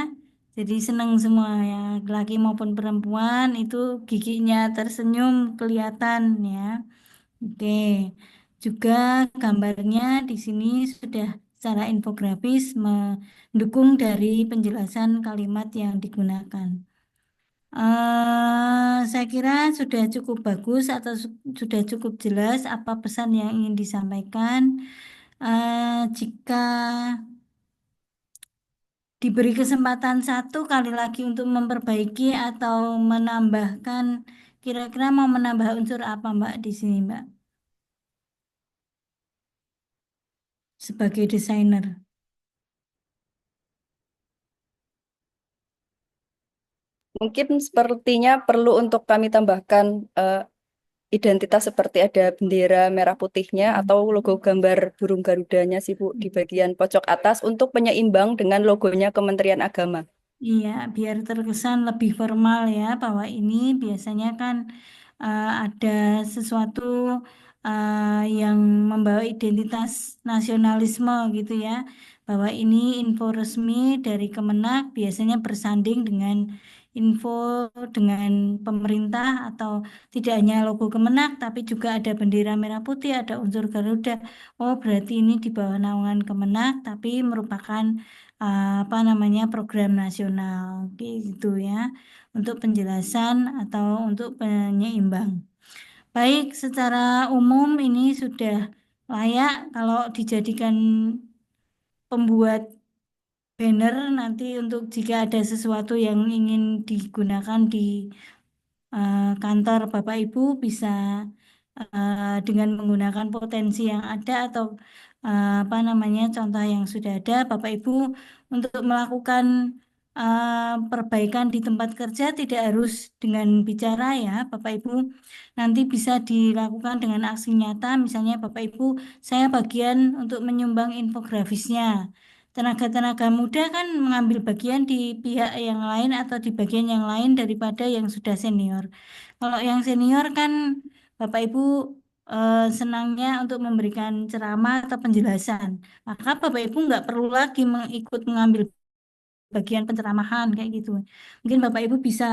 Jadi senang semua ya, laki maupun perempuan itu giginya tersenyum kelihatan ya. Oke, juga gambarnya di sini sudah secara infografis mendukung dari penjelasan kalimat yang digunakan. Saya kira sudah cukup bagus atau sudah cukup jelas apa pesan yang ingin disampaikan. Jika diberi kesempatan satu kali lagi untuk memperbaiki atau menambahkan, kira-kira mau menambah unsur apa Mbak di sini Mbak sebagai desainer? Mungkin sepertinya perlu untuk kami tambahkan identitas seperti ada bendera merah putihnya atau logo gambar burung Garudanya sih Bu di bagian pojok atas untuk penyeimbang dengan logonya Kementerian Agama. Iya, biar terkesan lebih formal ya, bahwa ini biasanya kan ada sesuatu yang membawa identitas nasionalisme gitu ya, bahwa ini info resmi dari Kemenak biasanya bersanding dengan info dengan pemerintah atau tidak hanya logo Kemenak, tapi juga ada bendera merah putih, ada unsur Garuda. Oh, berarti ini di bawah naungan Kemenak, tapi merupakan apa namanya program nasional gitu ya untuk penjelasan atau untuk penyeimbang. Baik, secara umum ini sudah layak kalau dijadikan pembuat banner nanti untuk jika ada sesuatu yang ingin digunakan di kantor Bapak Ibu bisa dengan menggunakan potensi yang ada atau apa namanya contoh yang sudah ada Bapak Ibu untuk melakukan perbaikan di tempat kerja tidak harus dengan bicara ya Bapak Ibu nanti bisa dilakukan dengan aksi nyata misalnya Bapak Ibu saya bagian untuk menyumbang infografisnya. Tenaga-tenaga muda kan mengambil bagian di pihak yang lain atau di bagian yang lain daripada yang sudah senior. Kalau yang senior kan Bapak Ibu senangnya untuk memberikan ceramah atau penjelasan. Maka Bapak Ibu nggak perlu lagi ikut mengambil bagian penceramahan kayak gitu. Mungkin Bapak Ibu bisa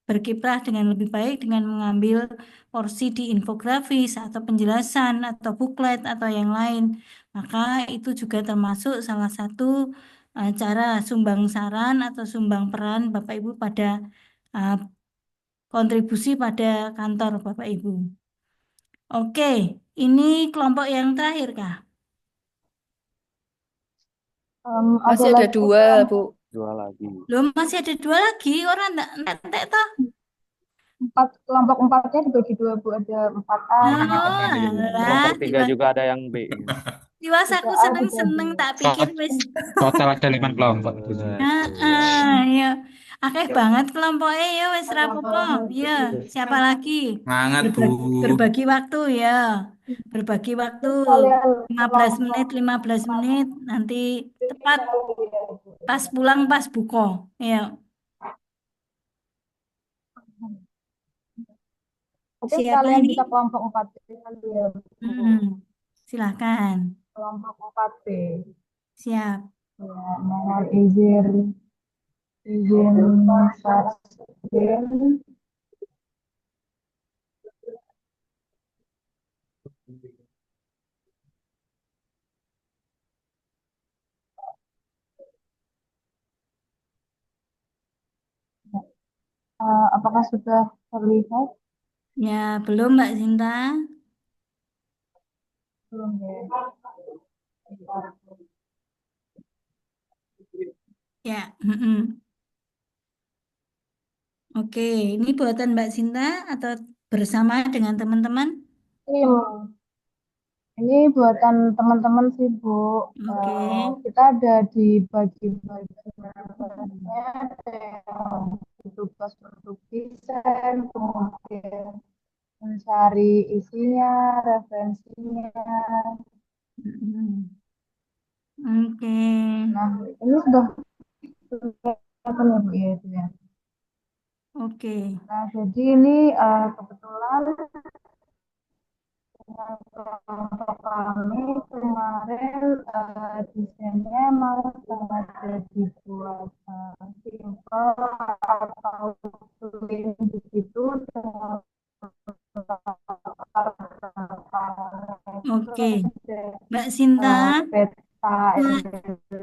berkiprah dengan lebih baik dengan mengambil porsi di infografis atau penjelasan atau buklet atau yang lain. Maka itu juga termasuk salah satu cara sumbang saran atau sumbang peran Bapak Ibu pada uh, kontribusi pada kantor Bapak Ibu. Oke, ini kelompok yang terakhir kah? Ada Masih ada lagi dua Bu. Dua lagi. Loh, masih ada dua lagi orang entek toh? kelompok empatnya dibagi dua Bu, ada 4A Oh, sama alah, Kelompok tiga juga ada yang B. tiwas aku 3A juga seneng-seneng ada. tak pikir wis. Total ada 5 kelompok di sini. Ya. Akeh banget kelompoknya ya wis rapopo. Ya, siapa lagi? Semangat Bu. Berbagi waktu ya. Berbagi waktu Terus kalian 15 menit, 15 menit nanti tepat pas pulang pas buko. Ya, mungkin siapa kalian ini? bisa kelompok 4B kali ya Bu. Silahkan. Kelompok 4B. Siap. Ya, mohon izin share screen. Apakah sudah terlihat? Ya, belum Mbak Sinta. Belum ya. Ya, Oke, ini buatan Mbak Sinta atau bersama dengan teman-teman? Ini buatan teman-teman sih Bu. Oke. Kita ada di bagi-bagi tugasnya, ada yang tugas untuk desain, kemudian mencari isinya, referensinya. Oke. Nah, ini sudah apa ya Bu ya itu ya? Oke. Nah, jadi ini kebetulan dengan kelompok kami kemarin desainnya mau sengaja dibuat simple atau plain begitu dengan Oke. Mbak Sinta, peta Wah,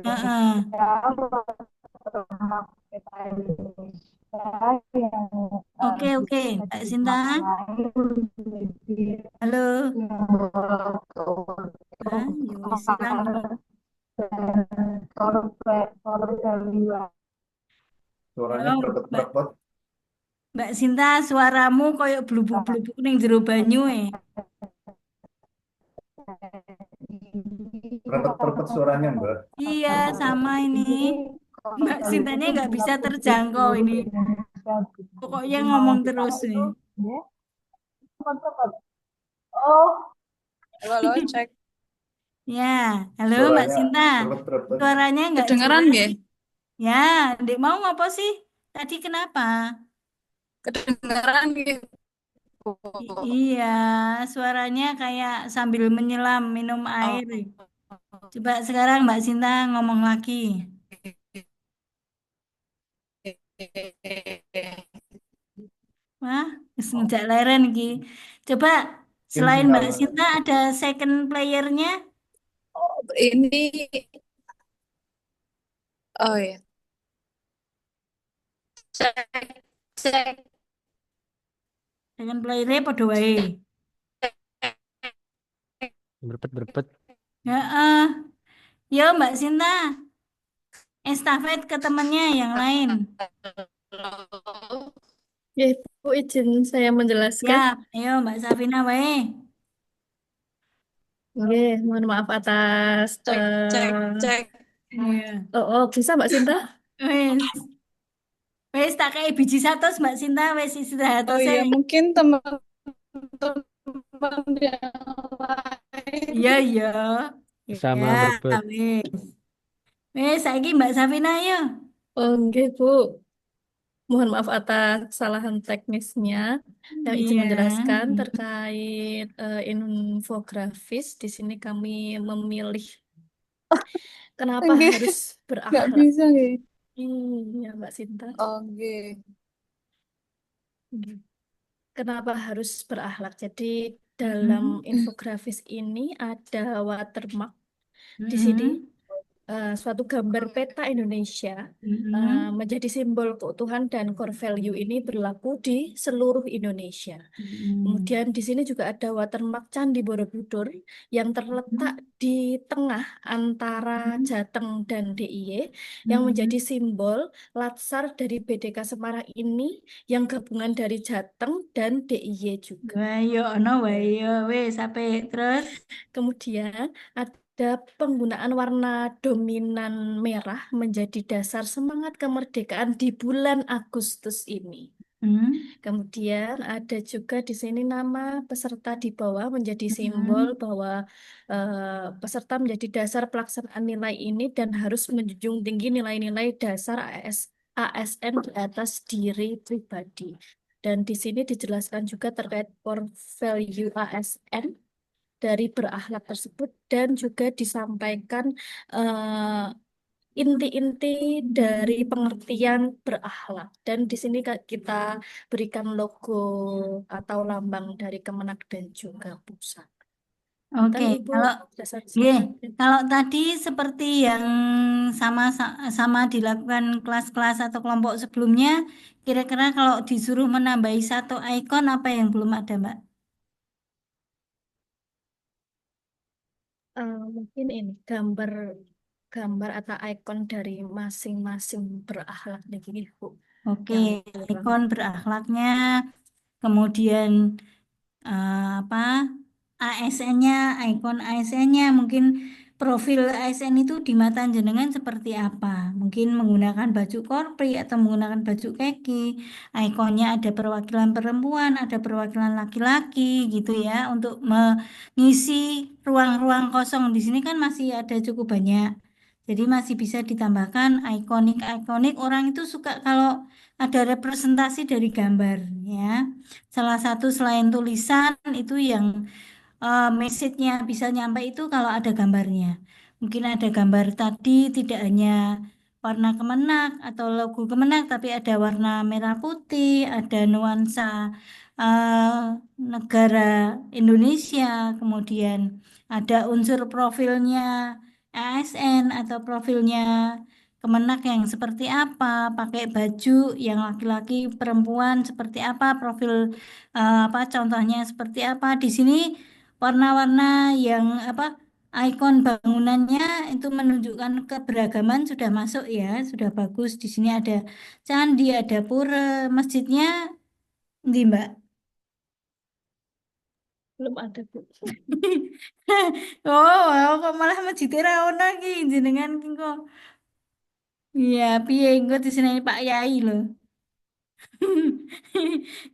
heeh. Indonesia, watermark peta Indonesia yang Oke, oke. bisa Mbak Sinta, dimaknai menjadi halo. simbol Ah, ya wis hilang ini. dan core value. Suaranya Oh, Mbak, berpet-berpet. Mbak Sinta, suaramu koyo blubuk-blubuk ning jero banyu Berpet-berpet suaranya, Mbak. Iya, sama ini. Core Mbak value Sintanya itu nggak bisa berlaku di terjangkau seluruh ini. Indonesia gitu. Pokoknya Jadi mau ngomong terus dipakai itu nih. ya cepat-cepat. Oh, Halo, cek. Ya, halo Mbak Suaranya Sinta. berpet-berpet. Suaranya nggak Kedengeran jelas. nggih? Ya, Dek mau ngapa sih? Tadi kenapa? Kedengeran nggih, Bu? Iya, suaranya kayak sambil menyelam minum Oh, air. Coba sekarang Mbak Sinta ngomong lagi. Wah, wis ngejak leren iki. Coba Mungkin selain sinyal Mbak Sinta ada second playernya? ini oh ya, cek cek. Second playernya padha wae. Berpet-berpet. Heeh. Yo Mbak Sinta, estafet ke temennya yang lain. Ya, Ibu izin saya menjelaskan. Ya, ayo Mbak Safina wae. Oke, mohon maaf atas Cek. Iya. bisa Mbak Sinta? Wes, wes tak kayak biji satu Mbak Sinta wes istirahat Oh iya, sih. mungkin teman-teman yang lain. Iya, iya. Ya, Sama berpet. wes. Wes, saiki Mbak Safina yo. Oke, Bu. Mohon maaf atas kesalahan teknisnya. Yang izin Iya. menjelaskan terkait infografis. Di sini kami memilih kenapa Nggih, harus nggak berakhlak. bisa nggih. Iya, Mbak Sinta. Oke. Kenapa harus berakhlak? Jadi dalam Mm-mm. infografis ini ada watermark di sini. Mm-mm. Suatu gambar peta Indonesia Mm-mm. menjadi simbol keutuhan dan core value ini berlaku di seluruh Indonesia. Mm-mm. Kemudian di sini juga ada watermark Candi Borobudur yang terletak di tengah antara Jateng dan DIY yang menjadi simbol latsar dari BDK Semarang ini yang gabungan dari Jateng dan DIY juga. Wah, yo ono wae yo wes sampai terus. Kemudian ada penggunaan warna dominan merah menjadi dasar semangat kemerdekaan di bulan Agustus ini. Hmm. Kemudian ada juga di sini nama peserta di bawah menjadi simbol bahwa peserta menjadi dasar pelaksanaan nilai ini dan harus menjunjung tinggi nilai-nilai dasar ASN di atas diri pribadi. Dan di sini dijelaskan juga terkait core value ASN dari berakhlak tersebut dan juga disampaikan inti-inti dari pengertian berakhlak. Dan di sini kita berikan logo atau lambang dari Kemenak dan juga pusat. Oke, Dan Ibu kalau dasar yeah, kalau tadi seperti yang sama sama dilakukan kelas-kelas atau kelompok sebelumnya, kira-kira kalau disuruh menambahi satu ikon apa yang belum ada, Mbak? mungkin ini gambar gambar atau ikon dari masing-masing berakhlak nih gini Bu. Oke, Yang kurang. ikon berakhlaknya, kemudian apa ASN-nya, ikon ASN-nya, mungkin profil ASN itu di mata jenengan seperti apa? Mungkin menggunakan baju korpri atau menggunakan baju kaki. Ikonnya ada perwakilan perempuan, ada perwakilan laki-laki gitu ya, untuk mengisi ruang-ruang kosong. Di sini kan masih ada cukup banyak. Jadi masih bisa ditambahkan ikonik-ikonik. Orang itu suka kalau ada representasi dari gambar ya. Salah satu selain tulisan itu yang message-nya bisa nyampe itu kalau ada gambarnya. Mungkin ada gambar tadi tidak hanya warna Kemenak atau logo Kemenak, tapi ada warna merah putih, ada nuansa negara Indonesia, kemudian ada unsur profilnya ASN atau profilnya Kemenak yang seperti apa, pakai baju yang laki-laki, perempuan seperti apa, profil apa contohnya seperti apa. Di sini warna-warna yang apa ikon bangunannya itu menunjukkan keberagaman sudah masuk ya, sudah bagus. Di sini ada candi, ada pura, masjidnya di Mbak. Belum ada, Bu. Oh, kok malah masjidnya ra ono iki jenengan ki kok. Iya, piye engko di sini Pak Yai loh.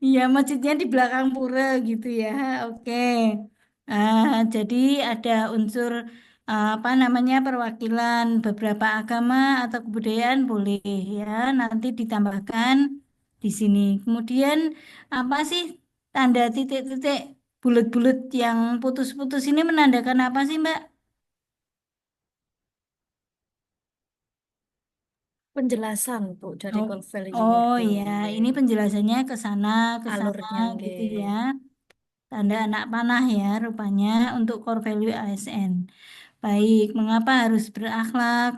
Iya, masjidnya di belakang pura gitu ya. Oke. Jadi ada unsur apa namanya perwakilan beberapa agama atau kebudayaan boleh ya. Nanti ditambahkan di sini. Kemudian apa sih tanda titik-titik bulat-bulat yang putus-putus ini menandakan apa sih, Mbak? Penjelasan, Bu, dari Oh, core value-nya oh itu. ya, ini penjelasannya ke sana Alurnya, gitu nggih. ya. Tanda anak panah ya rupanya untuk core value ASN. Baik, mengapa harus berakhlak?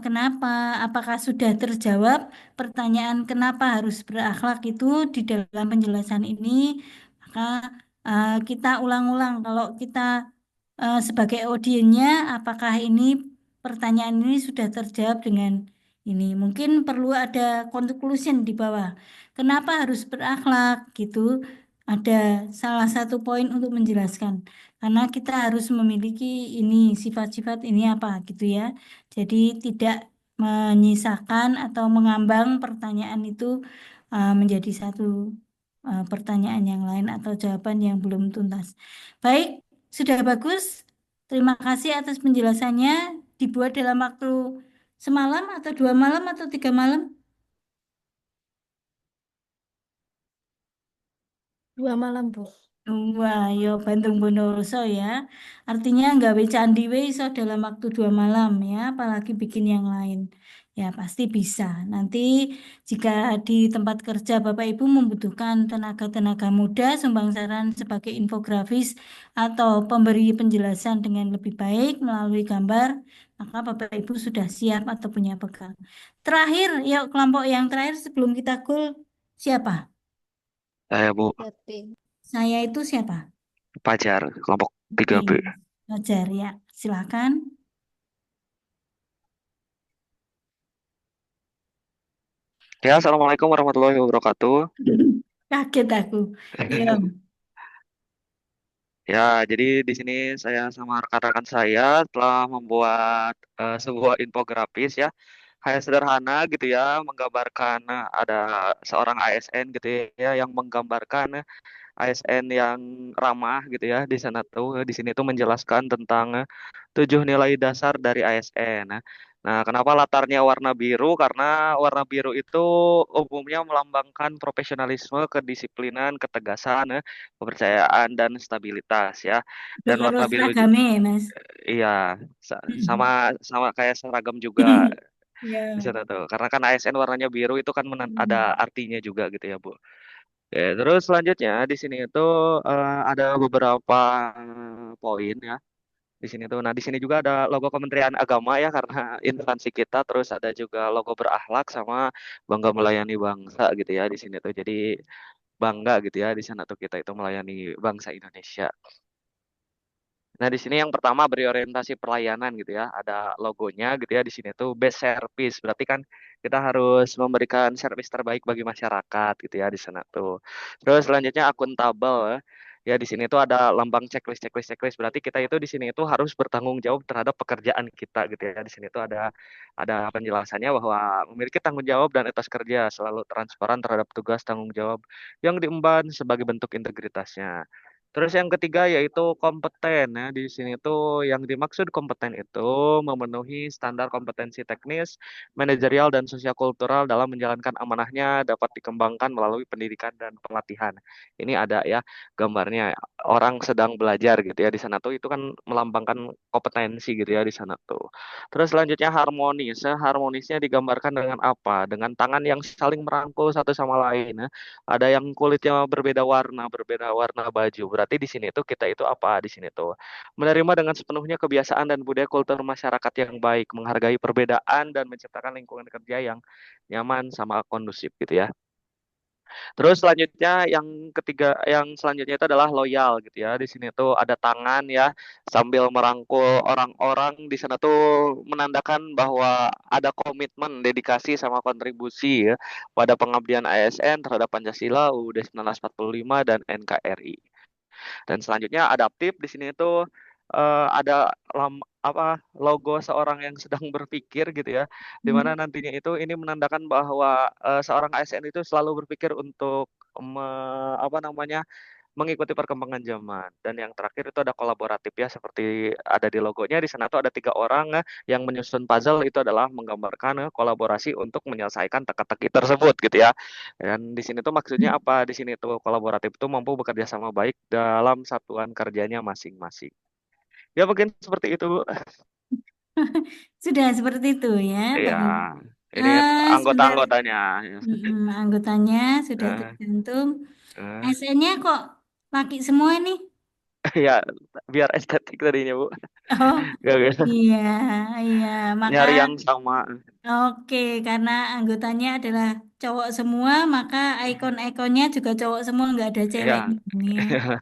Kenapa? Apakah sudah terjawab pertanyaan kenapa harus berakhlak itu di dalam penjelasan ini? Maka kita ulang-ulang kalau kita sebagai audiennya, apakah ini pertanyaan ini sudah terjawab dengan ini? Mungkin perlu ada conclusion di bawah. Kenapa harus berakhlak gitu? Ada salah satu poin untuk menjelaskan. Karena kita harus memiliki ini sifat-sifat ini apa gitu ya. Jadi tidak menyisakan atau mengambang pertanyaan itu menjadi satu pertanyaan yang lain atau jawaban yang belum tuntas. Baik, sudah bagus. Terima kasih atas penjelasannya. Dibuat dalam waktu semalam atau 2 malam atau 3 malam? 2 malam, Bu. Wah, yo Bandung Bondowoso ya. Artinya nggawe candi we iso dalam waktu 2 malam ya, apalagi bikin yang lain. Ya pasti bisa. Nanti jika di tempat kerja Bapak Ibu membutuhkan tenaga-tenaga muda, sumbang saran sebagai infografis atau pemberi penjelasan dengan lebih baik melalui gambar, maka Bapak Ibu sudah siap atau punya bekal. Terakhir, yuk kelompok yang terakhir sebelum kita goal, siapa? Saya Bu Saya itu siapa? Pajar, kelompok 3B. Oke, Fajar ya, silakan. Ya, Assalamualaikum warahmatullahi wabarakatuh. Kaget aku. Ya, Ya, jadi di sini saya sama rekan-rekan saya telah membuat sebuah infografis ya, kayak sederhana gitu ya, menggambarkan ada seorang ASN gitu ya, yang menggambarkan ASN yang ramah gitu ya di sana tuh di sini tuh menjelaskan tentang 7 nilai dasar dari ASN. Nah, kenapa latarnya warna biru? Karena warna biru itu umumnya melambangkan profesionalisme, kedisiplinan, ketegasan, kepercayaan dan stabilitas ya. udah Dan karo warna biru seragamnya ya, Mas. iya sama sama kayak seragam juga di Ya. sana tuh. Karena kan ASN warnanya biru itu kan ada artinya juga gitu ya, Bu. Oke, terus selanjutnya di sini itu ada beberapa poin ya. Di sini tuh. Nah, di sini juga ada logo Kementerian Agama ya karena instansi kita, terus ada juga logo berakhlak sama bangga melayani bangsa gitu ya di sini tuh. Jadi bangga gitu ya di sana tuh kita itu melayani bangsa Indonesia. Nah, di sini yang pertama beri orientasi pelayanan gitu ya. Ada logonya gitu ya di sini tuh best service. Berarti kan kita harus memberikan service terbaik bagi masyarakat gitu ya di sana tuh. Terus selanjutnya akuntabel ya. Ya di sini tuh ada lambang checklist. Berarti kita itu di sini itu harus bertanggung jawab terhadap pekerjaan kita gitu ya. Di sini tuh ada penjelasannya bahwa memiliki tanggung jawab dan etos kerja selalu transparan terhadap tugas tanggung jawab yang diemban sebagai bentuk integritasnya. Terus yang ketiga yaitu kompeten ya. Di sini tuh yang dimaksud kompeten itu memenuhi standar kompetensi teknis, manajerial dan sosial-kultural dalam menjalankan amanahnya dapat dikembangkan melalui pendidikan dan pelatihan. Ini ada ya gambarnya orang sedang belajar gitu ya di sana tuh itu kan melambangkan kompetensi gitu ya di sana tuh. Terus selanjutnya harmonis. Harmonisnya digambarkan dengan apa? Dengan tangan yang saling merangkul satu sama lain ya. Ada yang kulitnya berbeda warna baju. Berarti di sini tuh kita itu apa di sini tuh? Menerima dengan sepenuhnya kebiasaan dan budaya kultur masyarakat yang baik, menghargai perbedaan dan menciptakan lingkungan kerja yang nyaman sama kondusif gitu ya. Terus selanjutnya yang ketiga, yang selanjutnya itu adalah loyal gitu ya. Di sini tuh ada tangan ya sambil merangkul orang-orang di sana tuh menandakan bahwa ada komitmen, dedikasi sama kontribusi ya pada pengabdian ASN terhadap Pancasila, UUD 1945 dan NKRI. Dan selanjutnya adaptif di sini itu ada apa logo seorang yang sedang berpikir gitu ya, di mana nantinya itu ini menandakan bahwa seorang ASN itu selalu berpikir untuk apa namanya mengikuti perkembangan zaman. Dan yang terakhir itu ada kolaboratif ya, seperti ada di logonya di sana tuh ada 3 orang yang menyusun puzzle itu adalah menggambarkan kolaborasi untuk menyelesaikan teka-teki tersebut gitu ya. Dan di sini tuh maksudnya apa? Di sini tuh kolaboratif itu mampu bekerja sama baik dalam satuan kerjanya masing-masing. Ya mungkin seperti itu, Bu. Sudah seperti itu ya, Iya, baik. ini Sebentar, anggota-anggotanya. anggotanya sudah Eh, tercantum. eh. SN-nya kok laki semua nih? Ya, biar estetik tadinya, Bu. Oh, Gak, gak. iya, iya. Maka, Nyari yang sama. oke, karena anggotanya adalah cowok semua, maka ikon-ikonnya juga cowok semua, nggak ada Iya, ceweknya ini ya.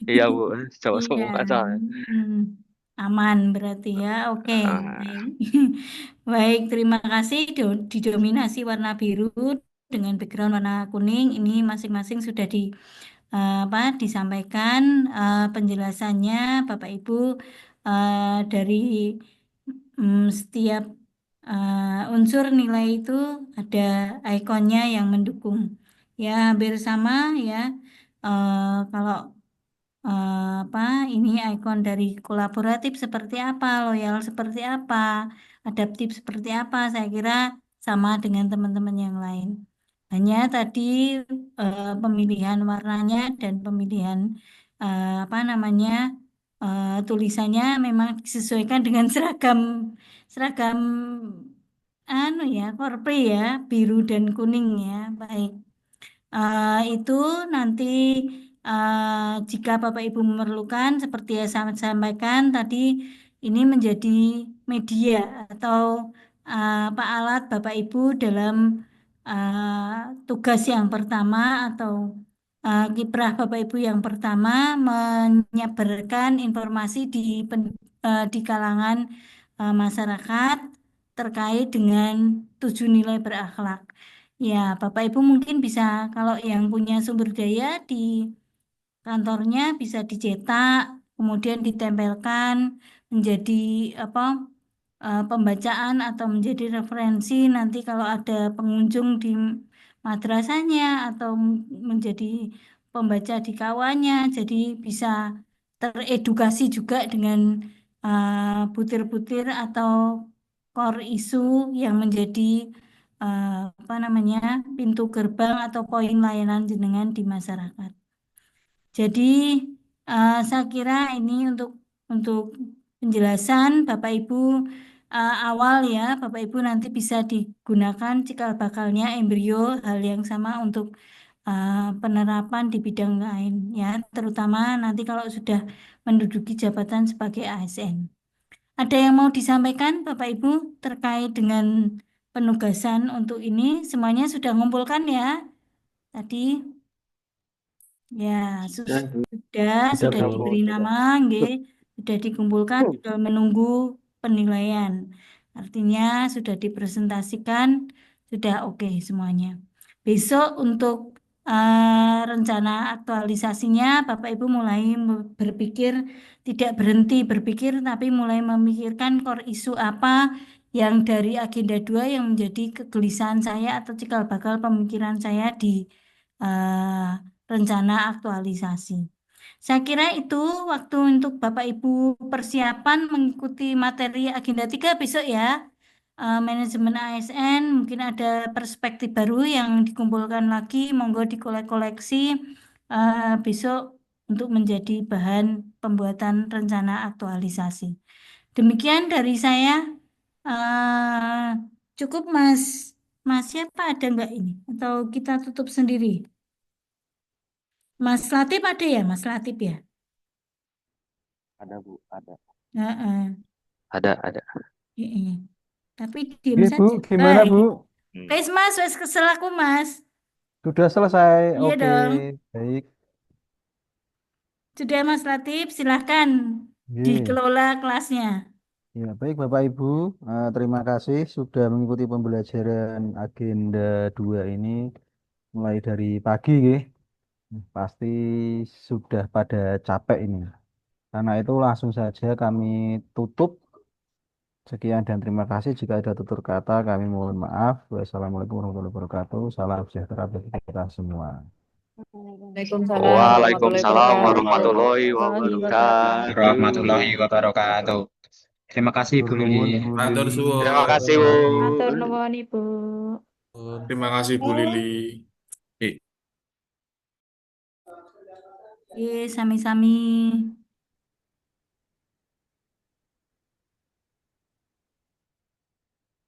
iya Bu, cowok Iya, semua soalnya. hmm, aman berarti ya. Oke, Ah, baik. Baik, terima kasih. Didominasi warna biru dengan background warna kuning. Ini masing-masing sudah apa disampaikan penjelasannya Bapak Ibu dari setiap unsur nilai itu ada ikonnya yang mendukung. Ya, hampir sama ya. Kalau apa ini ikon dari kolaboratif seperti apa, loyal seperti apa, adaptif seperti apa, saya kira sama dengan teman-teman yang lain. Hanya tadi pemilihan warnanya dan pemilihan apa namanya tulisannya memang disesuaikan dengan seragam seragam anu ya, korpri ya, biru dan kuning ya. Baik. Itu nanti jika Bapak Ibu memerlukan, seperti yang saya sampaikan tadi, ini menjadi media atau apa alat Bapak Ibu dalam tugas yang pertama atau kiprah Bapak Ibu yang pertama menyebarkan informasi di kalangan masyarakat terkait dengan 7 nilai berakhlak. Ya, Bapak Ibu mungkin bisa kalau yang punya sumber daya di kantornya bisa dicetak, kemudian ditempelkan menjadi apa pembacaan atau menjadi referensi nanti kalau ada pengunjung di madrasahnya atau menjadi pembaca di kawannya, jadi bisa teredukasi juga dengan butir-butir atau core isu yang menjadi apa namanya pintu gerbang atau poin layanan jenengan di masyarakat. Jadi saya kira ini untuk penjelasan Bapak Ibu awal ya Bapak Ibu nanti bisa digunakan cikal bakalnya embrio hal yang sama untuk penerapan di bidang lain ya terutama nanti kalau sudah menduduki jabatan sebagai ASN. Ada yang mau disampaikan Bapak Ibu terkait dengan penugasan untuk ini? Semuanya sudah ngumpulkan ya tadi? Ya, Ya, sudah sudah Bu. diberi nama, nggih, sudah dikumpulkan, tinggal menunggu penilaian. Artinya sudah dipresentasikan, sudah oke semuanya. Besok untuk rencana aktualisasinya, Bapak Ibu mulai berpikir, tidak berhenti berpikir, tapi mulai memikirkan core isu apa yang dari agenda 2 yang menjadi kegelisahan saya atau cikal bakal pemikiran saya di rencana aktualisasi. Saya kira itu waktu untuk Bapak Ibu persiapan mengikuti materi agenda 3 besok ya. Manajemen ASN mungkin ada perspektif baru yang dikumpulkan lagi, monggo dikolek-koleksi besok untuk menjadi bahan pembuatan rencana aktualisasi. Demikian dari saya. Eh, cukup Mas. Mas siapa ada nggak ini? Atau kita tutup sendiri? Mas Latif ada ya, Mas Latif ya? Ada Bu, ada. Heeh. Ada. Iya. Tapi diam Oke, Bu, saja. gimana Bu? Wes Mas, wes kesel aku Mas. Sudah selesai. Iya Oke, dong. baik. Sudah Mas Latif, silahkan Oke. dikelola kelasnya. Ya, baik Bapak Ibu. Terima kasih sudah mengikuti pembelajaran agenda 2 ini mulai dari pagi, nggih. Pasti sudah pada capek ini. Karena itu langsung saja kami tutup. Sekian dan terima kasih. Jika ada tutur kata, kami mohon maaf. Wassalamualaikum warahmatullahi wabarakatuh. Salam sejahtera bagi kita semua. Waalaikumsalam Waalaikumsalam warahmatullahi warahmatullahi wabarakatuh. Warahmatullahi wabarakatuh. Terima kasih Bu Matur nuwun, Lili. Bu Matur Lili. suwun. Terima kasih Bu. Matur nuwun Ibu. Terima kasih Bu Lili. Oke, sami-sami.